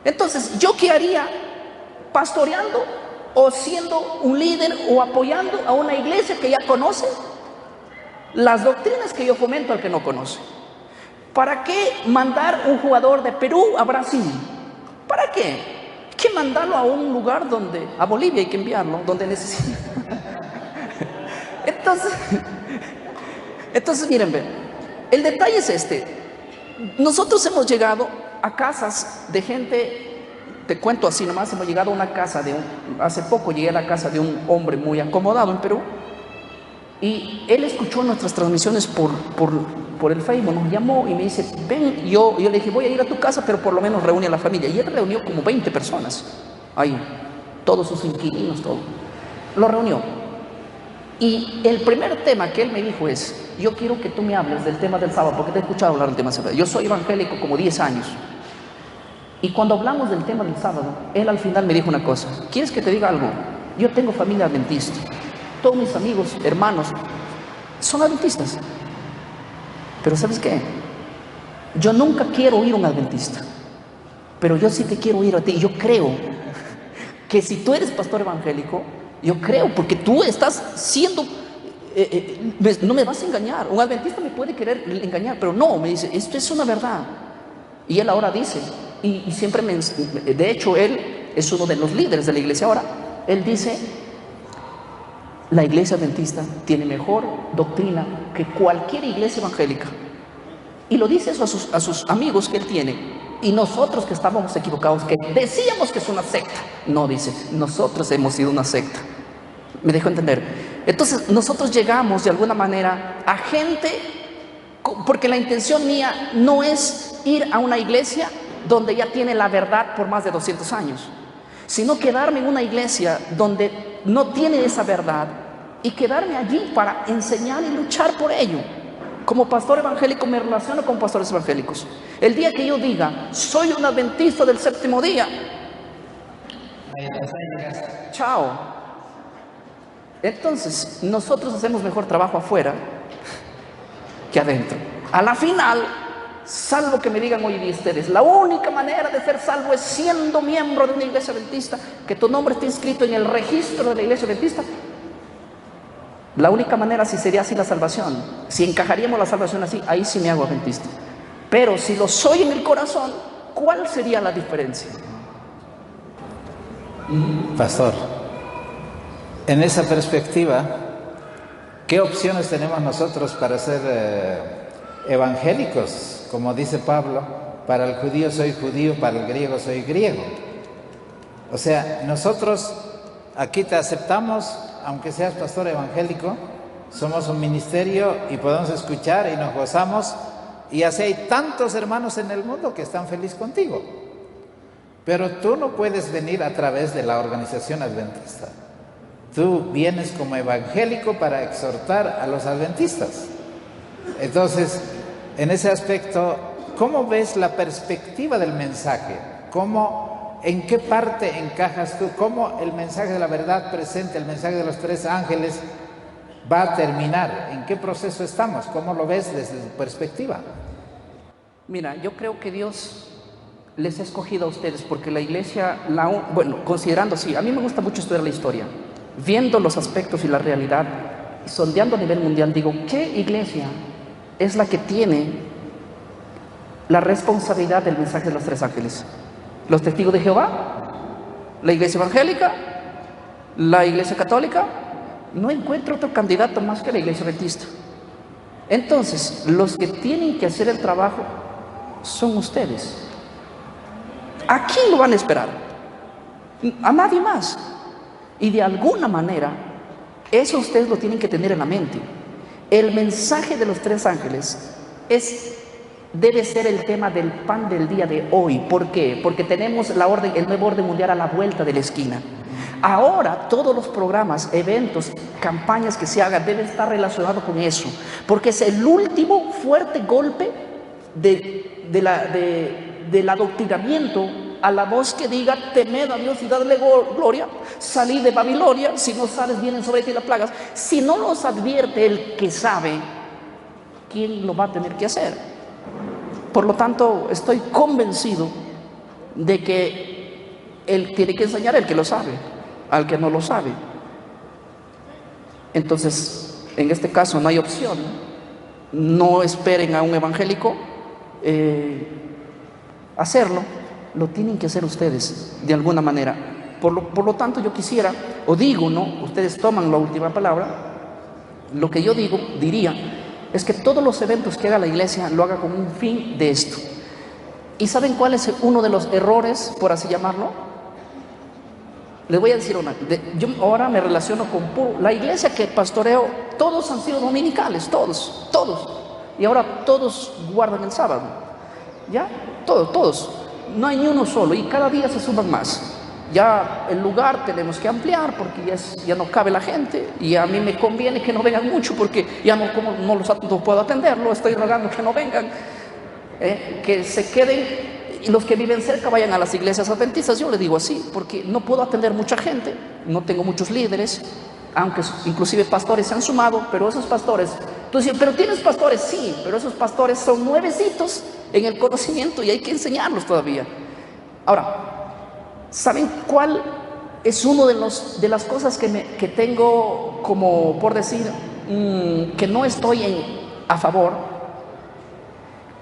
Entonces, ¿yo qué haría pastoreando o siendo un líder o apoyando a una iglesia que ya conoce las doctrinas que yo fomento al que no conoce? ¿Para qué mandar un jugador de Perú a Brasil? ¿Para qué? Hay que mandarlo a un lugar donde, a Bolivia hay que enviarlo, donde necesita. Entonces miren, ven. El detalle es este: nosotros hemos llegado a casas de gente, te cuento así nomás, hemos llegado a una casa hace poco llegué a la casa de un hombre muy acomodado en Perú, y él escuchó nuestras transmisiones por el Facebook, nos llamó y me dice: ven. Yo le dije: voy a ir a tu casa, pero por lo menos reúne a la familia. Y él reunió como 20 personas ahí, todos sus inquilinos, todo, lo reunió. Y el primer tema que él me dijo es: yo quiero que tú me hables del tema del sábado, porque te he escuchado hablar del tema del sábado. Yo soy evangélico como 10 años. Y cuando hablamos del tema del sábado, él al final me dijo una cosa: ¿quieres que te diga algo? Yo tengo familia adventista. todos mis amigos, hermanos, son adventistas. Pero ¿sabes qué? Yo nunca quiero oír a un adventista, pero yo sí te quiero oír a ti. Yo creo que si tú eres pastor evangélico, yo creo, porque tú estás siendo, no me vas a engañar. Un adventista me puede querer engañar, pero no, me dice, esto es una verdad. Y él ahora dice, y siempre de hecho él es uno de los líderes de la iglesia ahora, él dice, la iglesia adventista tiene mejor doctrina que cualquier iglesia evangélica. Y lo dice eso a sus amigos que él tiene. Y nosotros que estábamos equivocados, que decíamos que es una secta, no, dice, nosotros hemos sido una secta. ¿Me dejo entender? Entonces nosotros llegamos de alguna manera a gente, porque la intención mía no es ir a una iglesia donde ya tiene la verdad por más de 200 años, sino quedarme en una iglesia donde no tiene esa verdad y quedarme allí para enseñar y luchar por ello. Como pastor evangélico me relaciono con pastores evangélicos. El día que yo diga, soy un adventista del séptimo día, chao. Entonces, nosotros hacemos mejor trabajo afuera que adentro. A la final, salvo que me digan hoy día ustedes, la única manera de ser salvo es siendo miembro de una iglesia adventista, que tu nombre esté inscrito en el registro de la iglesia adventista. La única manera sí sería así la salvación. Si encajaríamos la salvación así, ahí sí me hago adventista. Pero si lo soy en el corazón, ¿cuál sería la diferencia? Pastor, en esa perspectiva, ¿qué opciones tenemos nosotros para ser evangélicos? Como dice Pablo, para el judío soy judío, para el griego soy griego. O sea, nosotros aquí te aceptamos, aunque seas pastor evangélico, somos un ministerio y podemos escuchar y nos gozamos, y así hay tantos hermanos en el mundo que están felices contigo. Pero tú no puedes venir a través de la organización adventista. Tú vienes como evangélico para exhortar a los adventistas. Entonces, en ese aspecto, ¿cómo ves la perspectiva del mensaje? ¿En qué parte encajas tú? ¿Cómo el mensaje de la verdad presente, el mensaje de los tres ángeles, va a terminar? ¿En qué proceso estamos? ¿Cómo lo ves desde tu perspectiva? Mira, yo creo que Dios les ha escogido a ustedes porque la iglesia, bueno, considerando, sí, a mí me gusta mucho estudiar la historia, viendo los aspectos y la realidad, sondeando a nivel mundial, digo, ¿qué iglesia es la que tiene la responsabilidad del mensaje de los tres ángeles? ¿Los testigos de Jehová? ¿La iglesia evangélica? ¿La iglesia católica? No encuentro otro candidato más que la iglesia adventista. Entonces, los que tienen que hacer el trabajo son ustedes. ¿A quién lo van a esperar? A nadie más. Y de alguna manera, eso ustedes lo tienen que tener en la mente. El mensaje de los tres ángeles debe ser el tema del pan del día de hoy. ¿Por qué? Porque tenemos el nuevo orden mundial a la vuelta de la esquina. Ahora todos los programas, eventos, campañas que se hagan deben estar relacionados con eso, porque es el último fuerte golpe del adoctrinamiento a la voz que diga, temed a Dios y dadle gloria, salid de Babilonia, si no sales vienen sobre ti las plagas. Si no los advierte el que sabe, ¿quién lo va a tener que hacer? Por lo tanto, estoy convencido de que él tiene que enseñar el que lo sabe, al que no lo sabe. Entonces, en este caso no hay opción. No esperen a un evangélico hacerlo, lo tienen que hacer ustedes de alguna manera. Por lo tanto, yo quisiera, o digo, ¿no? Ustedes toman la última palabra. Lo que yo diría es que todos los eventos que haga la iglesia lo haga con un fin de esto. ¿Y saben cuál es uno de los errores, por así llamarlo? Les voy a decir una. Yo ahora me relaciono con la iglesia que pastoreo, todos han sido dominicales, todos. Y ahora todos guardan el sábado. ¿Ya? Todos. No hay ni uno solo y cada día se suman más. Ya el lugar tenemos que ampliar porque ya no cabe la gente, y a mí me conviene que no vengan mucho porque ya no puedo atenderlo, estoy rogando que no vengan, que se queden, y los que viven cerca vayan a las iglesias adventistas. Yo le digo así porque no puedo atender mucha gente, no tengo muchos líderes, aunque inclusive pastores se han sumado, pero esos pastores, tú dices, pero tienes pastores, sí, pero esos pastores son nuevecitos en el conocimiento y hay que enseñarlos todavía. Ahora, ¿saben cuál es uno de las cosas que tengo como por decir que no estoy a favor?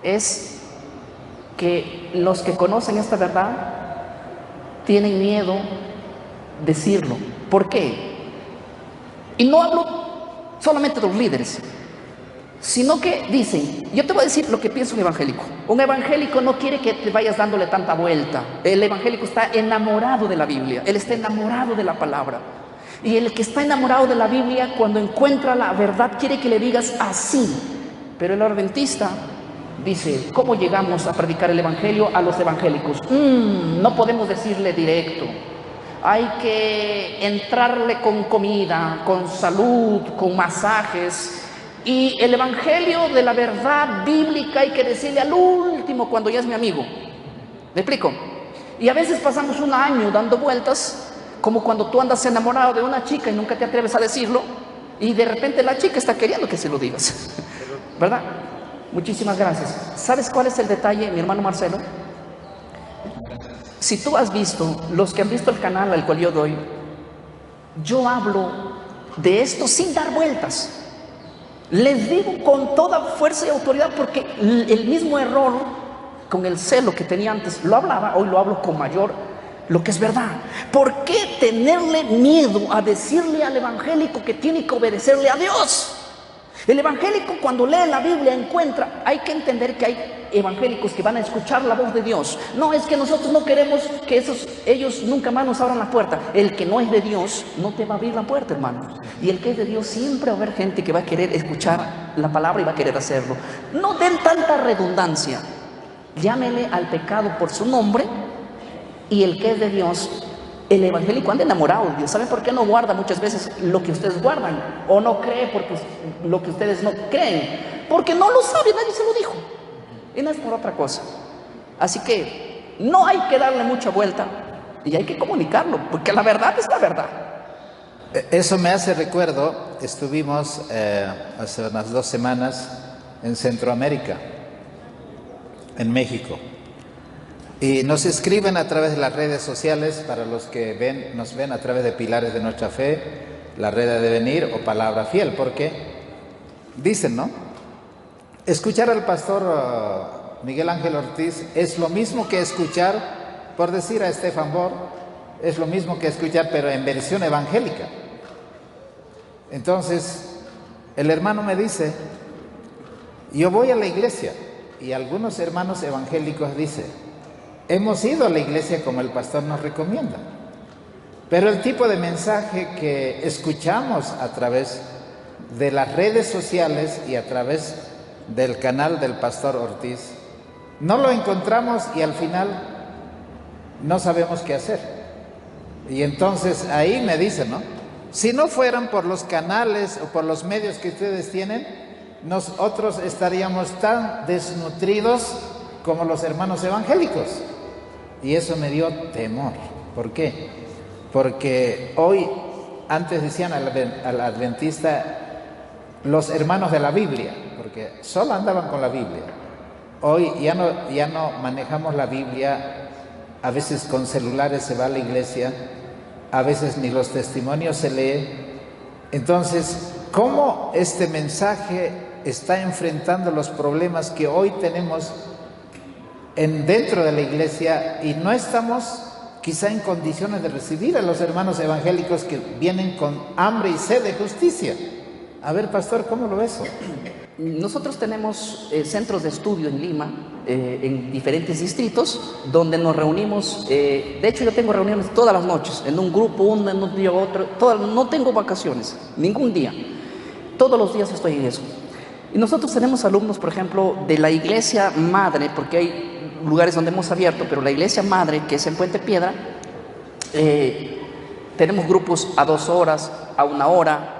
Es que los que conocen esta verdad tienen miedo decirlo. ¿Por qué? Y no hablo solamente de los líderes, sino que dicen, yo te voy a decir lo que piensa un evangélico. Un evangélico no quiere que te vayas dándole tanta vuelta. El evangélico está enamorado de la Biblia, él está enamorado de la palabra. Y el que está enamorado de la Biblia, cuando encuentra la verdad, quiere que le digas así. Pero el adventista dice, ¿cómo llegamos a predicar el evangelio a los evangélicos? No podemos decirle directo. Hay que entrarle con comida, con salud, con masajes. Y el evangelio de la verdad bíblica hay que decirle al último, cuando ya es mi amigo. ¿Me explico? Y a veces pasamos un año dando vueltas, como cuando tú andas enamorado de una chica y nunca te atreves a decirlo, y de repente la chica está queriendo que se lo digas. ¿Verdad? Muchísimas gracias. ¿Sabes cuál es el detalle, mi hermano Marcelo? Si tú has visto, los que han visto el canal al cual yo doy, yo hablo de esto sin dar vueltas. Les digo con toda fuerza y autoridad, porque el mismo error, con el celo que tenía antes, lo hablaba, hoy lo hablo con mayor, lo que es verdad. ¿Por qué tenerle miedo a decirle al evangélico que tiene que obedecerle a Dios? El evangélico, cuando lee la Biblia, encuentra, hay que entender que hay evangélicos que van a escuchar la voz de Dios. No es que nosotros no queremos que ellos nunca más nos abran la puerta. El que no es de Dios no te va a abrir la puerta, hermano. Y el que es de Dios, siempre va a haber gente que va a querer escuchar la palabra y va a querer hacerlo. No den tanta redundancia. Llámele al pecado por su nombre, y el que es de Dios, el evangélico anda enamorado de Dios. ¿Saben por qué no guarda muchas veces lo que ustedes guardan? O no cree porque lo que ustedes no creen. Porque no lo sabe, nadie se lo dijo. Y no es por otra cosa. Así que no hay que darle mucha vuelta y hay que comunicarlo, porque la verdad es la verdad. Eso me hace recuerdo, estuvimos hace unas 2 semanas en Centroamérica, en México. Y nos escriben a través de las redes sociales, para los que nos ven a través de Pilares de Nuestra Fe, La Red de Devenir o Palabra Fiel, porque dicen, ¿no? Escuchar al pastor Miguel Ángel Ortiz es lo mismo que escuchar, por decir a Estefan Bor, es lo mismo que escuchar, pero en versión evangélica. Entonces, el hermano me dice, yo voy a la iglesia, y algunos hermanos evangélicos dicen, hemos ido a la iglesia como el pastor nos recomienda, pero el tipo de mensaje que escuchamos a través de las redes sociales y a través del canal del pastor Ortiz, no lo encontramos y al final no sabemos qué hacer. Y entonces ahí me dicen, ¿no? Si no fueran por los canales o por los medios que ustedes tienen, nosotros estaríamos tan desnutridos como los hermanos evangélicos. Y eso me dio temor. ¿Por qué? Porque hoy, antes decían al adventista los hermanos de la Biblia, porque solo andaban con la Biblia. Hoy ya no manejamos la Biblia, a veces con celulares se va a la iglesia, a veces ni los testimonios se lee. Entonces, ¿cómo este mensaje está enfrentando los problemas que hoy tenemos dentro de la iglesia y no estamos quizá en condiciones de recibir a los hermanos evangélicos que vienen con hambre y sed de justicia? A ver, pastor, ¿cómo lo ves? Nosotros tenemos centros de estudio en Lima, en diferentes distritos, donde nos reunimos. De hecho, yo tengo reuniones todas las noches, en un grupo, uno en un día, otro. No tengo vacaciones, ningún día. Todos los días estoy en eso. Y nosotros tenemos alumnos, por ejemplo, de la iglesia madre, porque hay lugares donde hemos abierto, pero la iglesia madre, que es en Puente Piedra, tenemos grupos a 2 horas, a 1 hora,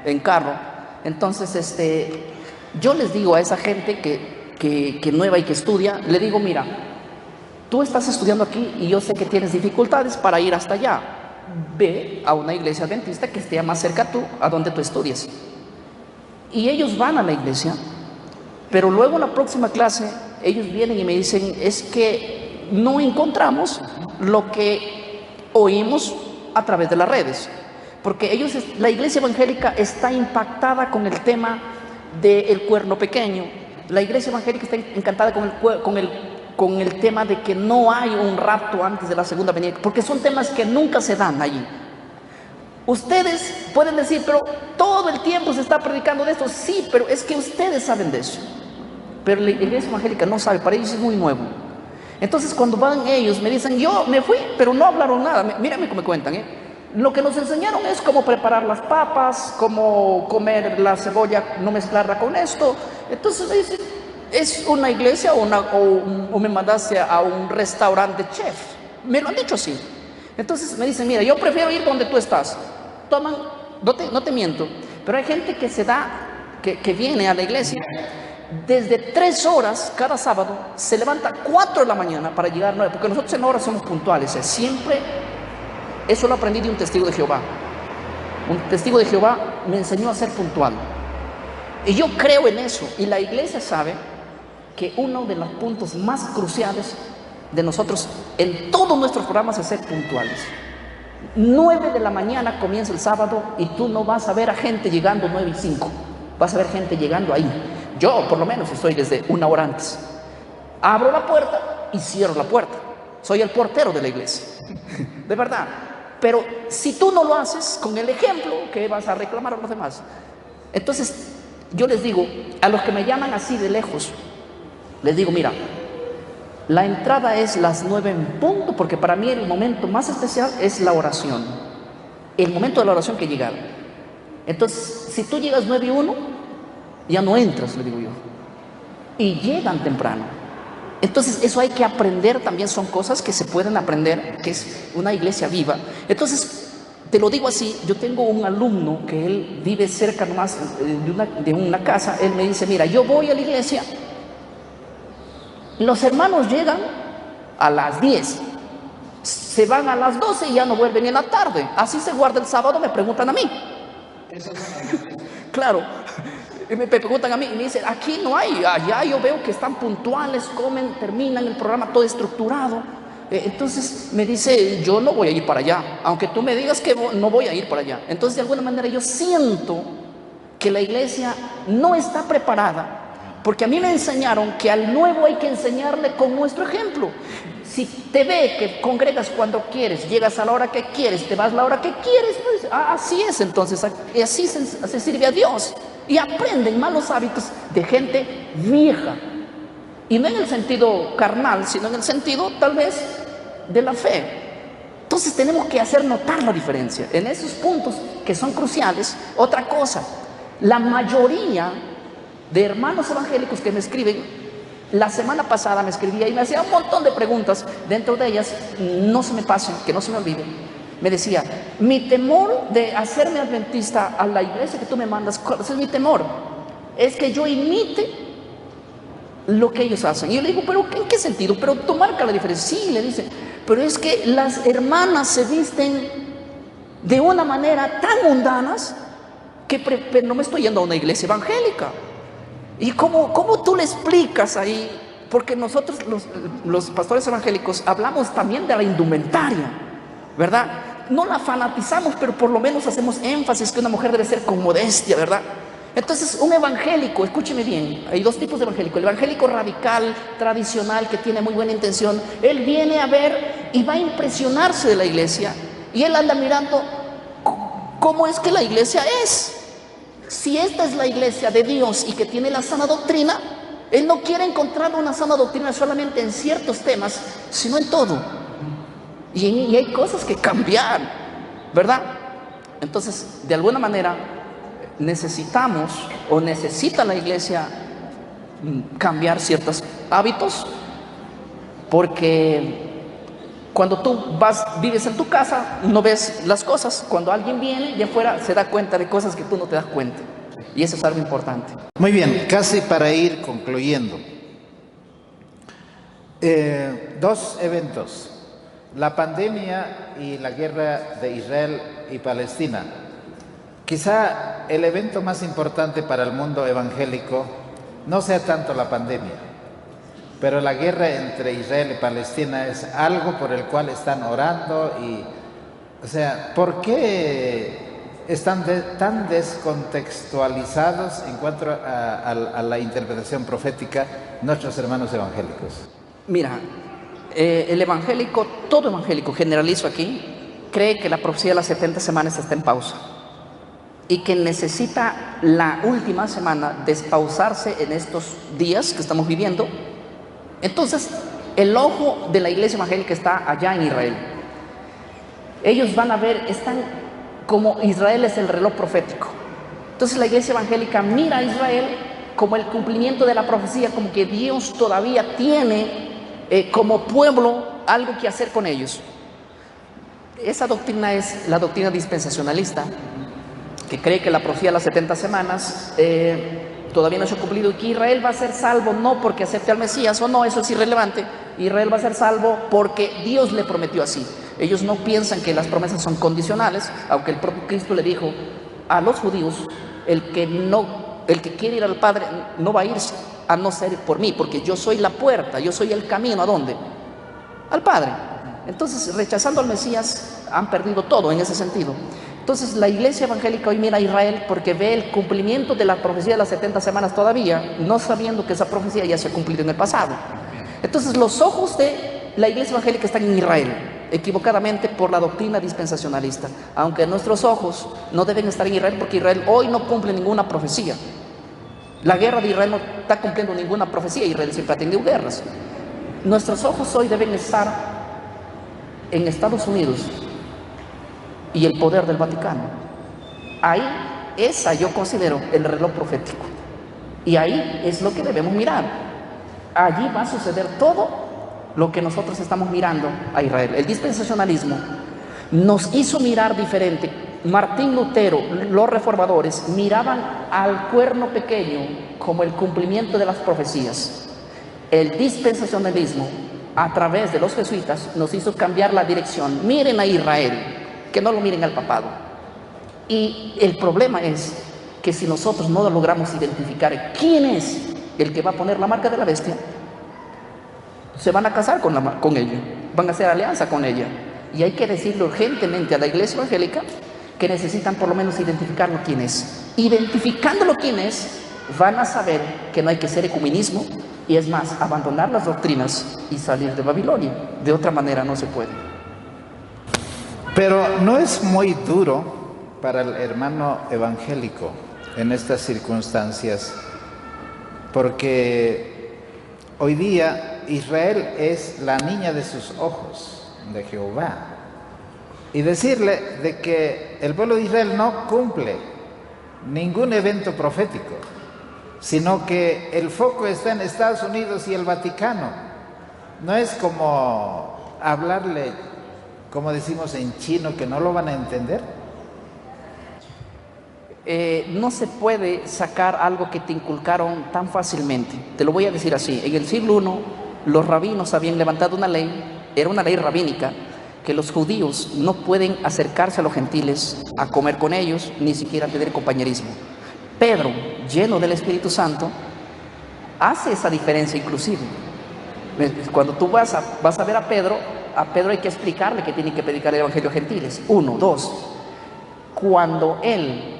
en carro. Entonces, yo les digo a esa gente que nueva y que estudia, le digo, mira, tú estás estudiando aquí y yo sé que tienes dificultades para ir hasta allá. ve a una iglesia adventista que esté más cerca a donde tú estudies. Y ellos van a la iglesia, pero luego en la próxima clase ellos vienen y me dicen, es que no encontramos lo que oímos a través de las redes, porque la iglesia evangélica está impactada con el tema del cuerno pequeño. La iglesia evangélica está encantada con el tema de que no hay un rapto antes de la segunda venida, porque son temas que nunca se dan allí. Ustedes pueden decir, pero todo el tiempo se está predicando de esto. Sí, pero es que ustedes saben de eso, pero la iglesia evangélica no sabe, para ellos es muy nuevo. Entonces cuando van ellos me dicen, yo me fui, pero no hablaron nada. Mírame cómo me cuentan, lo que nos enseñaron es cómo preparar las papas, cómo comer la cebolla, no mezclarla con esto. Entonces me dicen, ¿es una iglesia o me mandaste a un restaurante chef? Me lo han dicho así. Entonces me dicen, mira, yo prefiero ir donde tú estás. Toman, no te miento, pero hay gente que viene a la iglesia desde 3 horas cada sábado, se levanta a 4 de la mañana para llegar a 9, porque nosotros en hora somos puntuales, siempre. Eso lo aprendí de un testigo de Jehová. Un testigo de Jehová me enseñó a ser puntual. Y yo creo en eso. Y la iglesia sabe que uno de los puntos más cruciales de nosotros en todos nuestros programas es ser puntuales. 9 de la mañana comienza el sábado y tú no vas a ver a gente llegando 9:05. Vas a ver gente llegando ahí. Yo, por lo menos, estoy desde 1 hora antes. Abro la puerta y cierro la puerta. Soy el portero de la iglesia. De verdad. Pero si tú no lo haces con el ejemplo, ¿qué vas a reclamar a los demás? Entonces, yo les digo, a los que me llaman así de lejos, les digo, mira, la entrada es las 9 en punto, porque para mí el momento más especial es la oración. El momento de la oración que llegar. Entonces, si tú llegas 9:01, ya no entras, le digo yo. Y llegan temprano. Entonces eso hay que aprender también, son cosas que se pueden aprender, que es una iglesia viva. Entonces, te lo digo así, yo tengo un alumno que él vive cerca nomás de una casa. Él me dice, mira, yo voy a la iglesia, los hermanos llegan a las 10, se van a las 12 y ya no vuelven en la tarde. Así se guarda el sábado, me preguntan a mí. Claro. Me preguntan a mí y me dicen, aquí no hay, allá yo veo que están puntuales, comen, terminan el programa todo estructurado. Entonces me dice, yo no voy a ir para allá, aunque tú me digas que no voy a ir para allá. Entonces de alguna manera yo siento que la iglesia no está preparada, porque a mí me enseñaron que al nuevo hay que enseñarle con nuestro ejemplo. Si te ve que congregas cuando quieres, llegas a la hora que quieres, te vas a la hora que quieres, pues, así es. Entonces así se sirve a Dios. Y aprenden malos hábitos de gente vieja. Y no en el sentido carnal, sino en el sentido tal vez de la fe. Entonces tenemos que hacer notar la diferencia en esos puntos que son cruciales. Otra cosa, la mayoría de hermanos evangélicos que me escriben, la semana pasada me escribía y me hacía un montón de preguntas. Dentro de ellas, no se me pasen, que no se me olviden. Me decía, mi temor de hacerme adventista a la iglesia que tú me mandas, ¿cuál es mi temor? Es que yo imite lo que ellos hacen. Y yo le digo, ¿pero en qué sentido? Pero tú marca la diferencia. Sí, le dice, pero es que las hermanas se visten de una manera tan mundanas que no me estoy yendo a una iglesia evangélica. ¿Y cómo tú le explicas ahí? Porque nosotros, los pastores evangélicos, hablamos también de la indumentaria, ¿verdad? No la fanatizamos, pero por lo menos hacemos énfasis que una mujer debe ser con modestia, ¿verdad? Entonces, un evangélico, escúcheme bien, hay 2 tipos de evangélico. El evangélico radical, tradicional, que tiene muy buena intención, él viene a ver y va a impresionarse de la iglesia, y él anda mirando cómo es que la iglesia es. Si esta es la iglesia de Dios y que tiene la sana doctrina, él no quiere encontrar una sana doctrina solamente en ciertos temas, sino en todo. Y hay cosas que cambiar, ¿verdad? Entonces, de alguna manera, necesitamos o necesita la iglesia cambiar ciertos hábitos, porque cuando tú vives en tu casa, no ves las cosas. Cuando alguien viene de afuera, se da cuenta de cosas que tú no te das cuenta. Y eso es algo importante. Muy bien, casi para ir concluyendo. 2 eventos. la pandemia y la guerra de Israel y Palestina. Quizá el evento más importante para el mundo evangélico no sea tanto la pandemia, pero la guerra entre Israel y Palestina es algo por el cual están orando y, o sea, ¿por qué están tan descontextualizados en cuanto a la interpretación profética nuestros hermanos evangélicos? Mira, el evangélico, todo evangélico, generalizo aquí, cree que la profecía de las 70 semanas está en pausa y que necesita la última semana despausarse en estos días que estamos viviendo. Entonces, el ojo de la iglesia evangélica está allá en Israel. Ellos van a ver, están como Israel es el reloj profético. Entonces la iglesia evangélica mira a Israel como el cumplimiento de la profecía, como que Dios todavía tiene como pueblo algo que hacer con ellos. Esa doctrina es la doctrina dispensacionalista, que cree que la profecía de las 70 semanas todavía no se ha cumplido y que Israel va a ser salvo no porque acepte al Mesías o no, eso es irrelevante. Israel va a ser salvo porque Dios le prometió así. Ellos no piensan que las promesas son condicionales, aunque el propio Cristo le dijo a los judíos, el que quiere ir al Padre no va a irse a no ser por mí, porque yo soy la puerta, yo soy el camino. ¿A dónde? Al Padre. Entonces, rechazando al Mesías, han perdido todo en ese sentido. Entonces, la iglesia evangélica hoy mira a Israel porque ve el cumplimiento de la profecía de las 70 semanas todavía, no sabiendo que esa profecía ya se ha cumplido en el pasado. Entonces, los ojos de la iglesia evangélica están en Israel, equivocadamente por la doctrina dispensacionalista, aunque nuestros ojos no deben estar en Israel porque Israel hoy no cumple ninguna profecía. La guerra de Israel no está cumpliendo ninguna profecía, Israel siempre ha tenido guerras. Nuestros ojos hoy deben estar en Estados Unidos y el poder del Vaticano. Ahí, esa yo considero el reloj profético. Y ahí es lo que debemos mirar. Allí va a suceder todo lo que nosotros estamos mirando a Israel. El dispensacionalismo nos hizo mirar diferente. Martín Lutero, los reformadores, miraban al cuerno pequeño como el cumplimiento de las profecías. El dispensacionalismo, a través de los jesuitas, nos hizo cambiar la dirección. Miren a Israel, que no lo miren al papado. Y el problema es que si nosotros no logramos identificar quién es el que va a poner la marca de la bestia, se van a casar con ella, van a hacer alianza con ella. Y hay que decirle urgentemente a la iglesia evangélica que necesitan por lo menos identificarlo quién es. Identificándolo quién es, van a saber que no hay que ser ecumenismo y es más, abandonar las doctrinas y salir de Babilonia. De otra manera no se puede. Pero no es muy duro para el hermano evangélico en estas circunstancias, porque hoy día Israel es la niña de sus ojos de Jehová. Y decirle de que el pueblo de Israel no cumple ningún evento profético, sino que el foco está en Estados Unidos y el Vaticano. No es como hablarle, como decimos en chino, que no lo van a entender. No se puede sacar algo que te inculcaron tan fácilmente. Te lo voy a decir así. En el siglo I, los rabinos habían levantado una ley, era una ley rabínica, que los judíos no pueden acercarse a los gentiles a comer con ellos, ni siquiera tener compañerismo. Pedro, lleno del Espíritu Santo, hace esa diferencia inclusive. Cuando tú vas a ver a Pedro hay que explicarle que tiene que predicar el evangelio a gentiles. 1, 2. Cuando él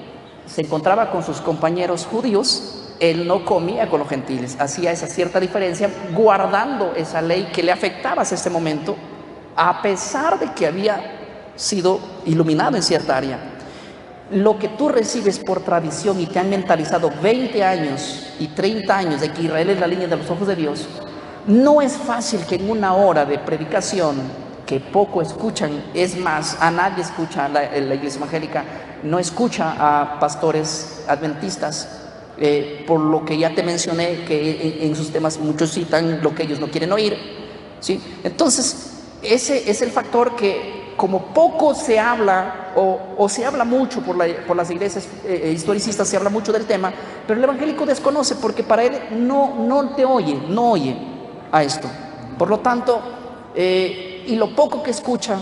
se encontraba con sus compañeros judíos, él no comía con los gentiles, hacía esa cierta diferencia, guardando esa ley que le afectaba hasta ese momento, a pesar de que había sido iluminado en cierta área. Lo que tú recibes por tradición y te han mentalizado 20 años y 30 años de que Israel es la línea de los ojos de Dios, no es fácil que en una hora de predicación, que poco escuchan, es más, a nadie escucha la iglesia evangélica, no escucha a pastores adventistas, por lo que ya te mencioné, que en sus temas muchos citan lo que ellos no quieren oír, ¿sí? Entonces, ese es el factor que, como poco se habla, o se habla mucho por las iglesias historicistas, se habla mucho del tema, pero el evangélico desconoce porque para él no oye a esto. Por lo tanto, y lo poco que escucha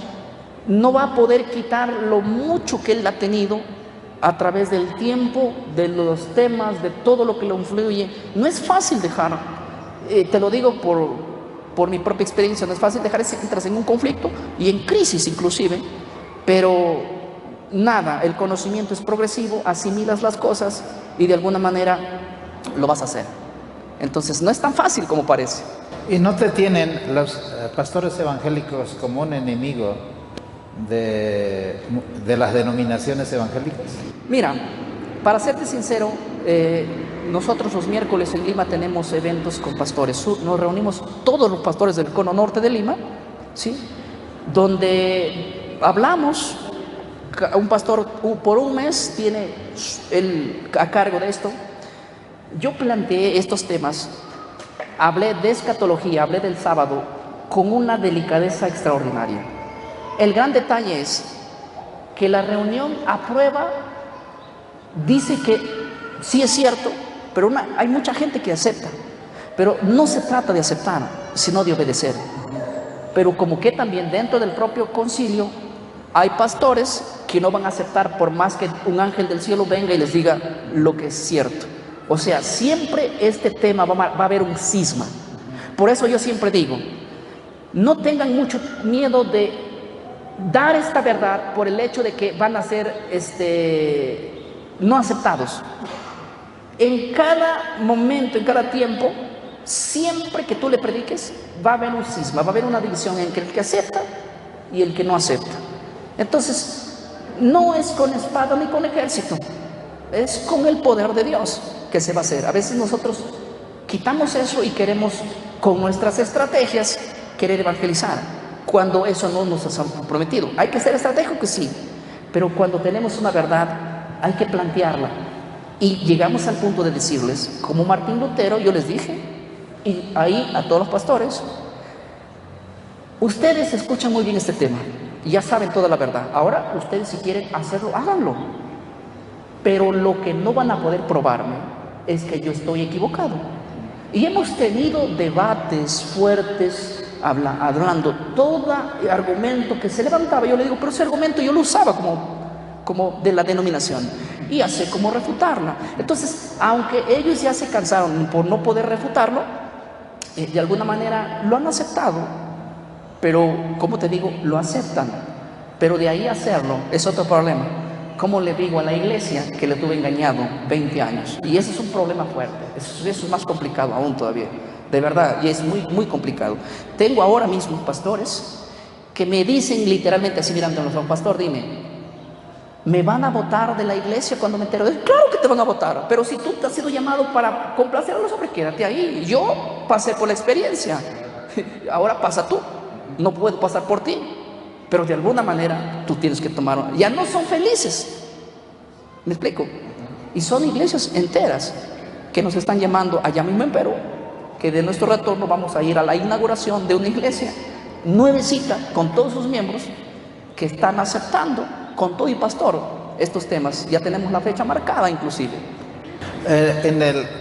no va a poder quitar lo mucho que él ha tenido a través del tiempo, de los temas, de todo lo que lo influye. No es fácil dejar, te lo digo por mi propia experiencia, no es fácil dejar, entras en un conflicto y en crisis inclusive, pero nada, el conocimiento es progresivo, asimilas las cosas y de alguna manera lo vas a hacer. Entonces no es tan fácil como parece. ¿Y no te tienen los pastores evangélicos como un enemigo de las denominaciones evangélicas? Mira, para serte sincero, nosotros los miércoles en Lima tenemos eventos con pastores. Nos reunimos todos los pastores del cono norte de Lima, ¿sí? Donde hablamos. Un pastor por un mes tiene a cargo de esto. Yo planteé estos temas, hablé de escatología, hablé del sábado con una delicadeza extraordinaria. El gran detalle es que la reunión aprueba, dice que sí es cierto, pero hay mucha gente que acepta. Pero no se trata de aceptar, sino de obedecer. Pero como que también dentro del propio concilio hay pastores que no van a aceptar por más que un ángel del cielo venga y les diga lo que es cierto. O sea, siempre este tema va a haber un cisma. Por eso yo siempre digo, no tengan mucho miedo de dar esta verdad por el hecho de que van a ser no aceptados. En cada momento, en cada tiempo, siempre que tú le prediques, va a haber un cisma, va a haber una división entre el que acepta y el que no acepta. Entonces, no es con espada ni con ejército, es con el poder de Dios que se va a hacer. A veces nosotros quitamos eso y queremos, con nuestras estrategias, querer evangelizar, cuando eso no nos ha prometido. Hay que ser estratégico, sí, pero cuando tenemos una verdad, hay que plantearla. Y llegamos al punto de decirles, como Martín Lutero, yo les dije, y ahí a todos los pastores, ustedes escuchan muy bien este tema, ya saben toda la verdad. Ahora ustedes, si quieren hacerlo, háganlo. Pero lo que no van a poder probarme es que yo estoy equivocado. Y hemos tenido debates fuertes, hablando todo argumento que se levantaba. Yo le digo, pero ese argumento yo lo usaba como de la denominación y hace cómo refutarla. Entonces, aunque ellos ya se cansaron por no poder refutarlo, de alguna manera lo han aceptado. Pero, como te digo, lo aceptan. Pero de ahí a hacerlo es otro problema. ¿Cómo le digo a la iglesia que le tuve engañado 20 años? Y ese es un problema fuerte. Eso es más complicado aún todavía. De verdad, y es muy, muy complicado. Tengo ahora mismo pastores que me dicen literalmente así, mirándonos, pastor, dime, ¿me van a votar de la iglesia cuando me entero? Claro que te van a votar, pero si tú te has sido llamado para complacer a los hombres, quédate ahí. Yo pasé por la experiencia, ahora pasa tú. No puedo pasar por ti, pero de alguna manera tú tienes que tomar. Ya no son felices, ¿me explico? Y son iglesias enteras que nos están llamando allá mismo en Perú, que de nuestro retorno vamos a ir a la inauguración de una iglesia nuevecita con todos sus miembros que están aceptando con todo y pastor estos temas. Ya tenemos la fecha marcada inclusive.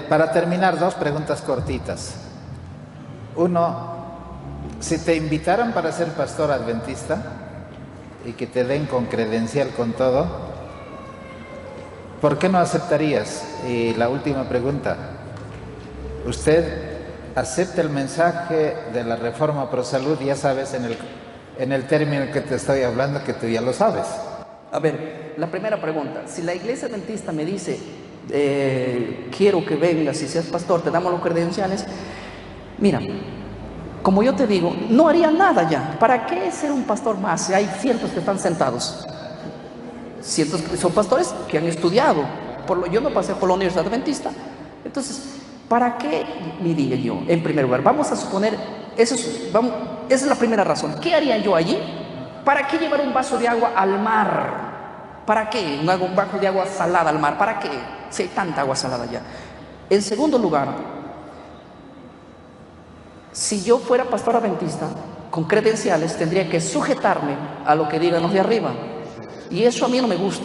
Para terminar, dos preguntas cortitas. Uno, si te invitaran para ser pastor adventista y que te den con credencial con todo, ¿por qué no aceptarías? Y la última pregunta, ¿usted acepta el mensaje de la reforma pro salud? Ya sabes, en el término que te estoy hablando, que tú ya lo sabes. A ver, la primera pregunta, si la iglesia adventista me dice, quiero que vengas y seas pastor, te damos los credenciales, mira, como yo te digo, no haría nada ya. ¿Para qué ser un pastor más si hay cientos que están sentados? Cientos que son pastores que han estudiado. Yo no pasé por la Universidad Adventista. Entonces, ¿para qué? Me diría yo, en primer lugar, vamos a suponer, esa es la primera razón. ¿Qué haría yo allí? ¿Para qué llevar un vaso de agua al mar? ¿Para qué? No hago un vaso de agua salada al mar. ¿Para qué? Si hay tanta agua salada ya. En segundo lugar, si yo fuera pastor adventista con credenciales, tendría que sujetarme a lo que digan los de arriba. Y eso a mí no me gusta.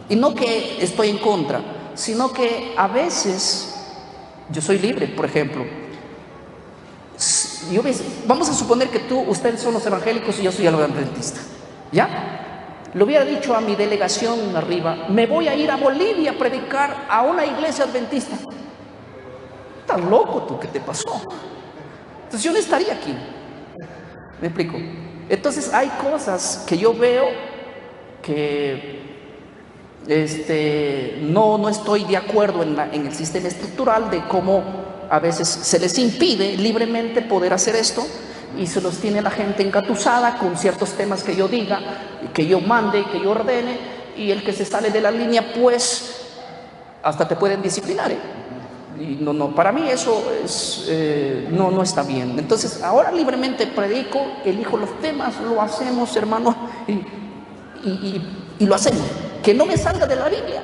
Y no que estoy en contra, sino que a veces yo soy libre, por ejemplo. Vamos a suponer que ustedes son los evangélicos y yo soy el adventista, ¿ya? Le hubiera dicho a mi delegación arriba, me voy a ir a Bolivia a predicar a una iglesia adventista. ¿Estás loco tú? ¿Qué te pasó? Entonces yo no estaría aquí. ¿Me explico? Entonces hay cosas que yo veo que no estoy de acuerdo en el sistema estructural de cómo a veces se les impide libremente poder hacer esto y se los tiene la gente engatusada con ciertos temas que yo diga, que yo mande, que yo ordene, y el que se sale de la línea pues hasta te pueden disciplinar, ¿eh? Y no, para mí eso no está bien. Entonces ahora libremente predico, elijo los temas, lo hacemos, hermano, y lo hacemos, que no me salga de la Biblia.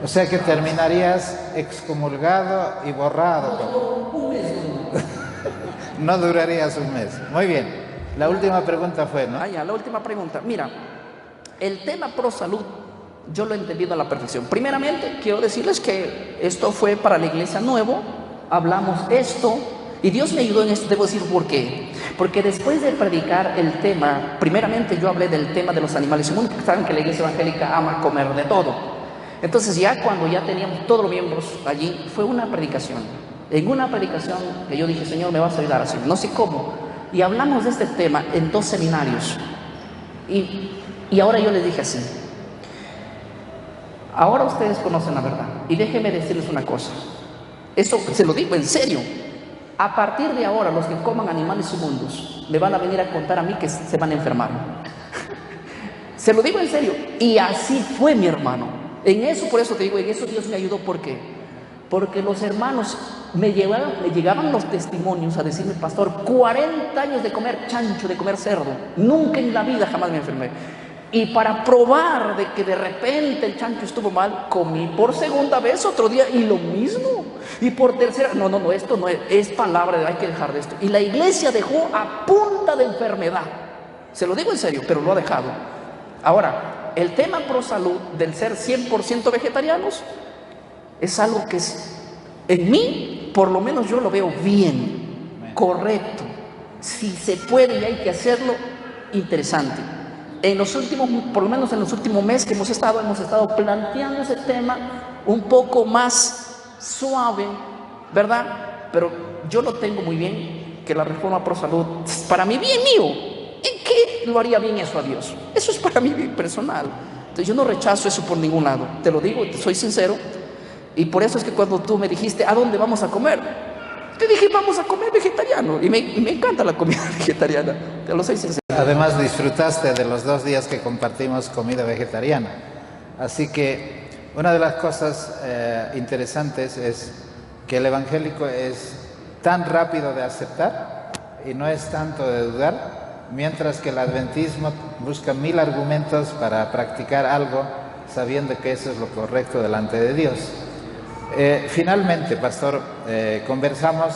O sea que terminarías excomulgado y borrado. No durarías un mes. Muy bien. La última pregunta fue, ¿no? La última pregunta. Mira, el tema pro salud yo lo he entendido a la perfección. Primeramente, quiero decirles que esto fue para la Iglesia Nuevo. Hablamos esto y Dios me ayudó en esto. Debo decir por qué. Porque después de predicar el tema, primeramente yo hablé del tema de los animales inmundos, porque saben que la Iglesia Evangélica ama comer de todo. Entonces ya cuando ya teníamos todos los miembros allí, fue una predicación. En una predicación que yo dije, Señor, me vas a ayudar así, no sé cómo. Y hablamos de este tema en 2 seminarios. Y ahora yo les dije así. Ahora ustedes conocen la verdad. Y déjenme decirles una cosa. Eso se lo digo en serio. A partir de ahora, los que coman animales inmundos me van a venir a contar a mí que se van a enfermar. Se lo digo en serio. Y así fue, mi hermano. En eso, por eso te digo, en eso Dios me ayudó. ¿Por qué? Porque los hermanos me llegaban los testimonios a decirme, pastor, 40 años de comer chancho, de comer cerdo. Nunca en la vida jamás me enfermé. Y para probar de que de repente el chancho estuvo mal, comí por segunda vez otro día y lo mismo. Y por tercera, no, esto no es palabra, hay que dejar de esto. Y la iglesia dejó a punta de enfermedad. Se lo digo en serio, pero lo ha dejado. Ahora, el tema pro salud del ser 100% vegetarianos es algo que en mí, por lo menos yo lo veo bien, correcto. Si se puede y hay que hacerlo, interesante. En los últimos, por lo menos en los últimos meses que hemos estado planteando ese tema un poco más suave, ¿verdad? Pero yo lo tengo muy bien, que la reforma pro salud, para mi bien mío, ¿en qué lo haría bien eso a Dios? Eso es para mí bien personal. Entonces yo no rechazo eso por ningún lado, te lo digo, soy sincero. Y por eso es que cuando tú me dijiste, ¿a dónde vamos a comer? Te dije, vamos a comer vegetariano. Y me encanta la comida vegetariana, te lo soy sincero. Además disfrutaste de los 2 días que compartimos comida vegetariana. Así que una de las cosas interesantes es que el evangélico es tan rápido de aceptar y no es tanto de dudar, mientras que el adventismo busca 1000 argumentos para practicar algo sabiendo que eso es lo correcto delante de Dios. Finalmente, pastor, conversamos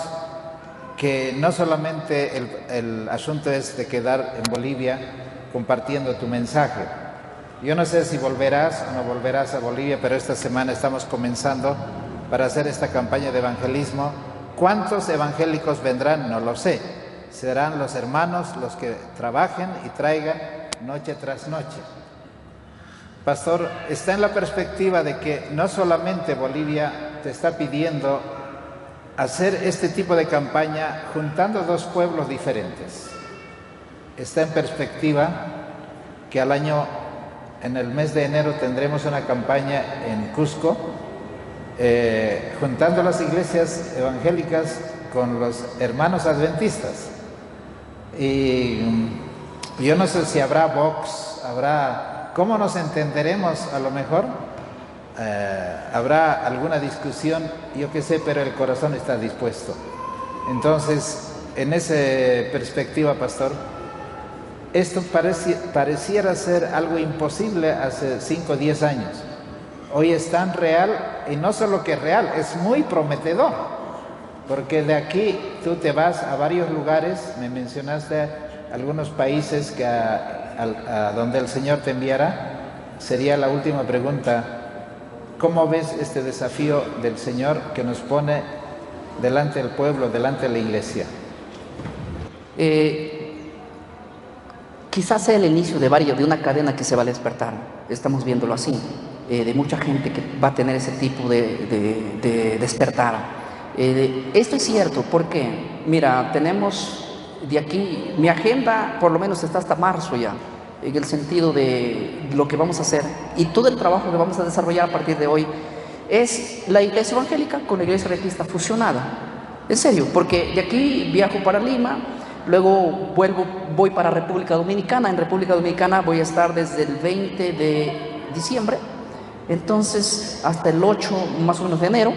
que no solamente el asunto es de quedar en Bolivia compartiendo tu mensaje. Yo no sé si volverás o no volverás a Bolivia, pero esta semana estamos comenzando para hacer esta campaña de evangelismo. ¿Cuántos evangélicos vendrán? No lo sé. Serán los hermanos los que trabajen y traigan noche tras noche. Pastor, está en la perspectiva de que no solamente Bolivia te está pidiendo hacer este tipo de campaña juntando 2 pueblos diferentes. Está en perspectiva que al año, en el mes de enero, tendremos una campaña en Cusco, juntando las iglesias evangélicas con los hermanos adventistas. Y yo no sé si habrá box, ¿cómo nos entenderemos a lo mejor? Habrá alguna discusión, yo qué sé, pero el corazón está dispuesto. Entonces, en esa perspectiva, pastor, esto pareciera ser algo imposible hace 5 o 10 años. Hoy es tan real, y no solo que es real, es muy prometedor, porque de aquí tú te vas a varios lugares, me mencionaste algunos países que a donde el Señor te enviará. Sería la última pregunta. ¿Cómo ves este desafío del Señor que nos pone delante del pueblo, delante de la iglesia? Quizás sea el inicio de una cadena que se va a despertar. Estamos viéndolo así, de mucha gente que va a tener ese tipo de despertar. Esto es cierto porque, mira, tenemos de aquí, mi agenda por lo menos está hasta marzo ya, en el sentido de lo que vamos a hacer, y todo el trabajo que vamos a desarrollar a partir de hoy es la iglesia evangélica con la iglesia adventista fusionada. En serio, porque de aquí viajo para Lima, luego voy para República Dominicana. En República Dominicana voy a estar desde el 20 de diciembre, entonces hasta el 8 más o menos de enero,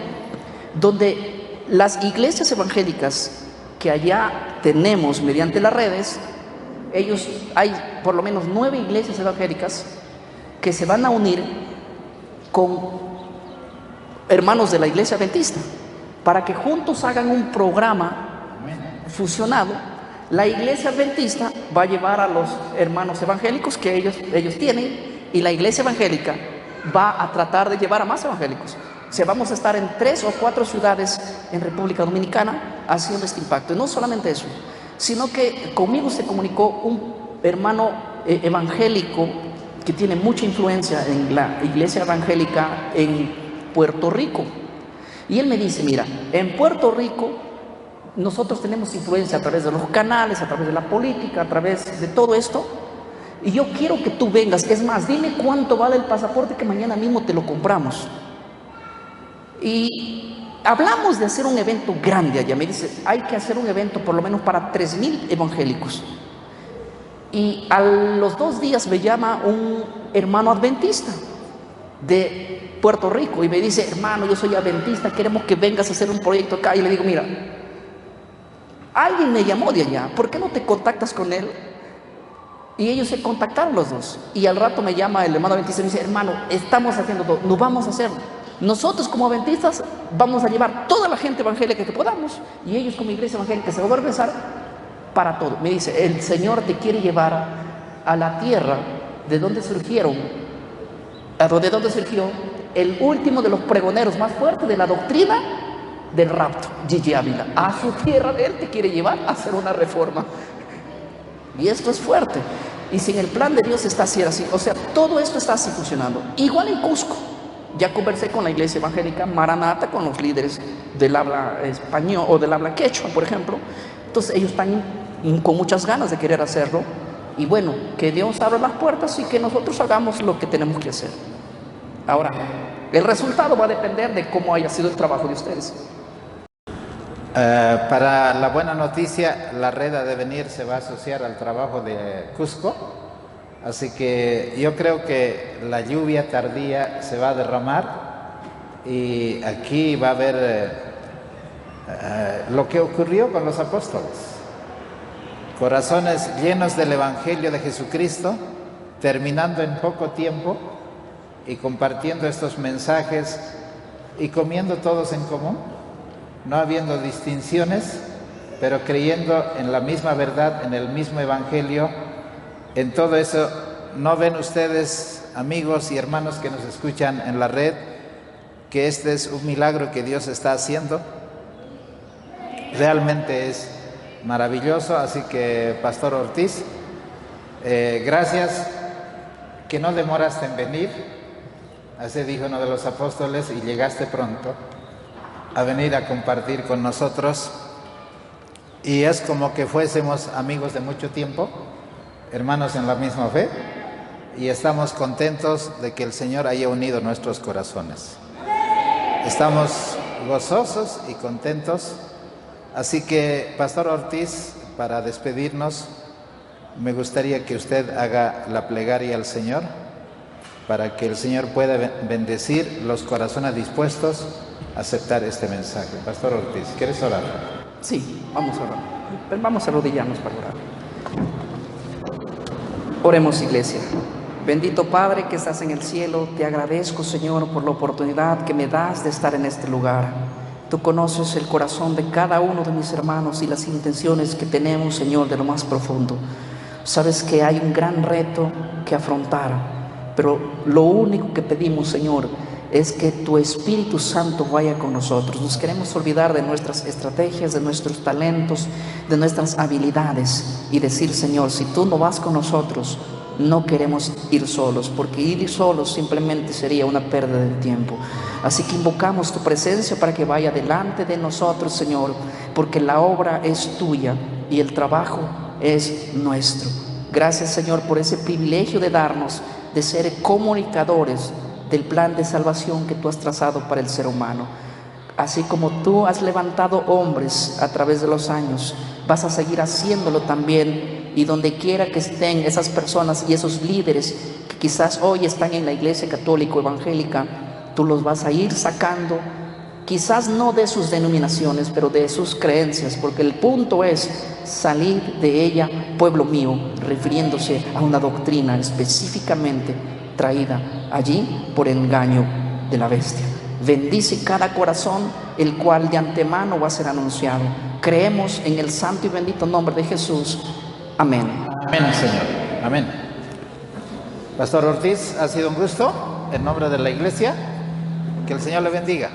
donde las iglesias evangélicas que allá tenemos mediante las redes, hay por lo menos 9 iglesias evangélicas que se van a unir con hermanos de la iglesia adventista para que juntos hagan un programa fusionado. La iglesia adventista va a llevar a los hermanos evangélicos que ellos tienen, y la iglesia evangélica va a tratar de llevar a más evangélicos. O sea, vamos a estar en 3 o 4 ciudades en República Dominicana haciendo este impacto. Y no solamente eso, sino que conmigo se comunicó un hermano evangélico que tiene mucha influencia en la iglesia evangélica en Puerto Rico. Y él me dice, mira, en Puerto Rico nosotros tenemos influencia a través de los canales, a través de la política, a través de todo esto, y yo quiero que tú vengas. Es más, dime cuánto vale el pasaporte que mañana mismo te lo compramos. Y hablamos de hacer un evento grande allá. Me dice, hay que hacer un evento por lo menos para 3,000 evangélicos. Y a los 2 días me llama un hermano adventista de Puerto Rico y me dice, hermano, yo soy adventista, queremos que vengas a hacer un proyecto acá. Y le digo, mira, alguien me llamó de allá, ¿por qué no te contactas con él? Y ellos se contactaron los dos. Y al rato me llama el hermano adventista y me dice, hermano, estamos haciendo todo, nos vamos a hacerlo. Nosotros como adventistas vamos a llevar toda la gente evangélica que podamos, y ellos como iglesia evangélica se van a organizar para todo. Me dice, el Señor te quiere llevar a la tierra de donde surgió el último de los pregoneros más fuertes de la doctrina del rapto, Gigi Ávila. A su tierra de él te quiere llevar a hacer una reforma. Y esto es fuerte. Y si en el plan de Dios está así, o sea, todo esto está así funcionando. Igual en Cusco. Ya conversé con la iglesia evangélica Maranata, con los líderes del habla español o del habla quechua, por ejemplo. Entonces ellos están con muchas ganas de querer hacerlo. Y bueno, que Dios abra las puertas y que nosotros hagamos lo que tenemos que hacer. Ahora, el resultado va a depender de cómo haya sido el trabajo de ustedes. Para la buena noticia, la red ha de venir se va a asociar al trabajo de Cusco. Así que yo creo que la lluvia tardía se va a derramar y aquí va a haber lo que ocurrió con los apóstoles. Corazones llenos del Evangelio de Jesucristo, terminando en poco tiempo y compartiendo estos mensajes y comiendo todos en común, no habiendo distinciones, pero creyendo en la misma verdad, en el mismo Evangelio. En todo eso, ¿no ven ustedes, amigos y hermanos que nos escuchan en la red, que este es un milagro que Dios está haciendo? Realmente es maravilloso. Así que, Pastor Ortiz, gracias, que no demoraste en venir. Así dijo uno de los apóstoles, y llegaste pronto a venir a compartir con nosotros. Y es como que fuésemos amigos de mucho tiempo, hermanos en la misma fe, y estamos contentos de que el Señor haya unido nuestros corazones. Estamos gozosos y contentos. Así que, Pastor Ortiz, para despedirnos, me gustaría que usted haga la plegaria al Señor para que el Señor pueda bendecir los corazones dispuestos a aceptar este mensaje. Pastor Ortiz, ¿quieres orar? Sí, vamos a orar. Vamos a arrodillarnos para orar. Oremos, iglesia. Bendito Padre que estás en el cielo, te agradezco, Señor, por la oportunidad que me das de estar en este lugar. Tú conoces el corazón de cada uno de mis hermanos y las intenciones que tenemos, Señor, de lo más profundo. Sabes que hay un gran reto que afrontar, pero lo único que pedimos, Señor, es que tu Espíritu Santo vaya con nosotros. Nos queremos olvidar de nuestras estrategias, de nuestros talentos, de nuestras habilidades y decir: Señor, si tú no vas con nosotros, no queremos ir solos, porque ir solos simplemente sería una pérdida del tiempo. Así que invocamos tu presencia para que vaya delante de nosotros, Señor, porque la obra es tuya y el trabajo es nuestro. Gracias, Señor, por ese privilegio de darnos, de ser comunicadores del plan de salvación que tú has trazado para el ser humano. Así como tú has levantado hombres a través de los años, vas a seguir haciéndolo también, y donde quiera que estén esas personas y esos líderes que quizás hoy están en la Iglesia Católica o Evangélica, tú los vas a ir sacando, quizás no de sus denominaciones, pero de sus creencias, porque el punto es salir de ella, pueblo mío, refiriéndose a una doctrina específicamente traída allí por engaño de la bestia. Bendice cada corazón, el cual de antemano va a ser anunciado. Creemos en el santo y bendito nombre de Jesús. Amén. Amén, Señor. Amén. Pastor Ortiz, ha sido un gusto. En nombre de la iglesia, que el Señor le bendiga.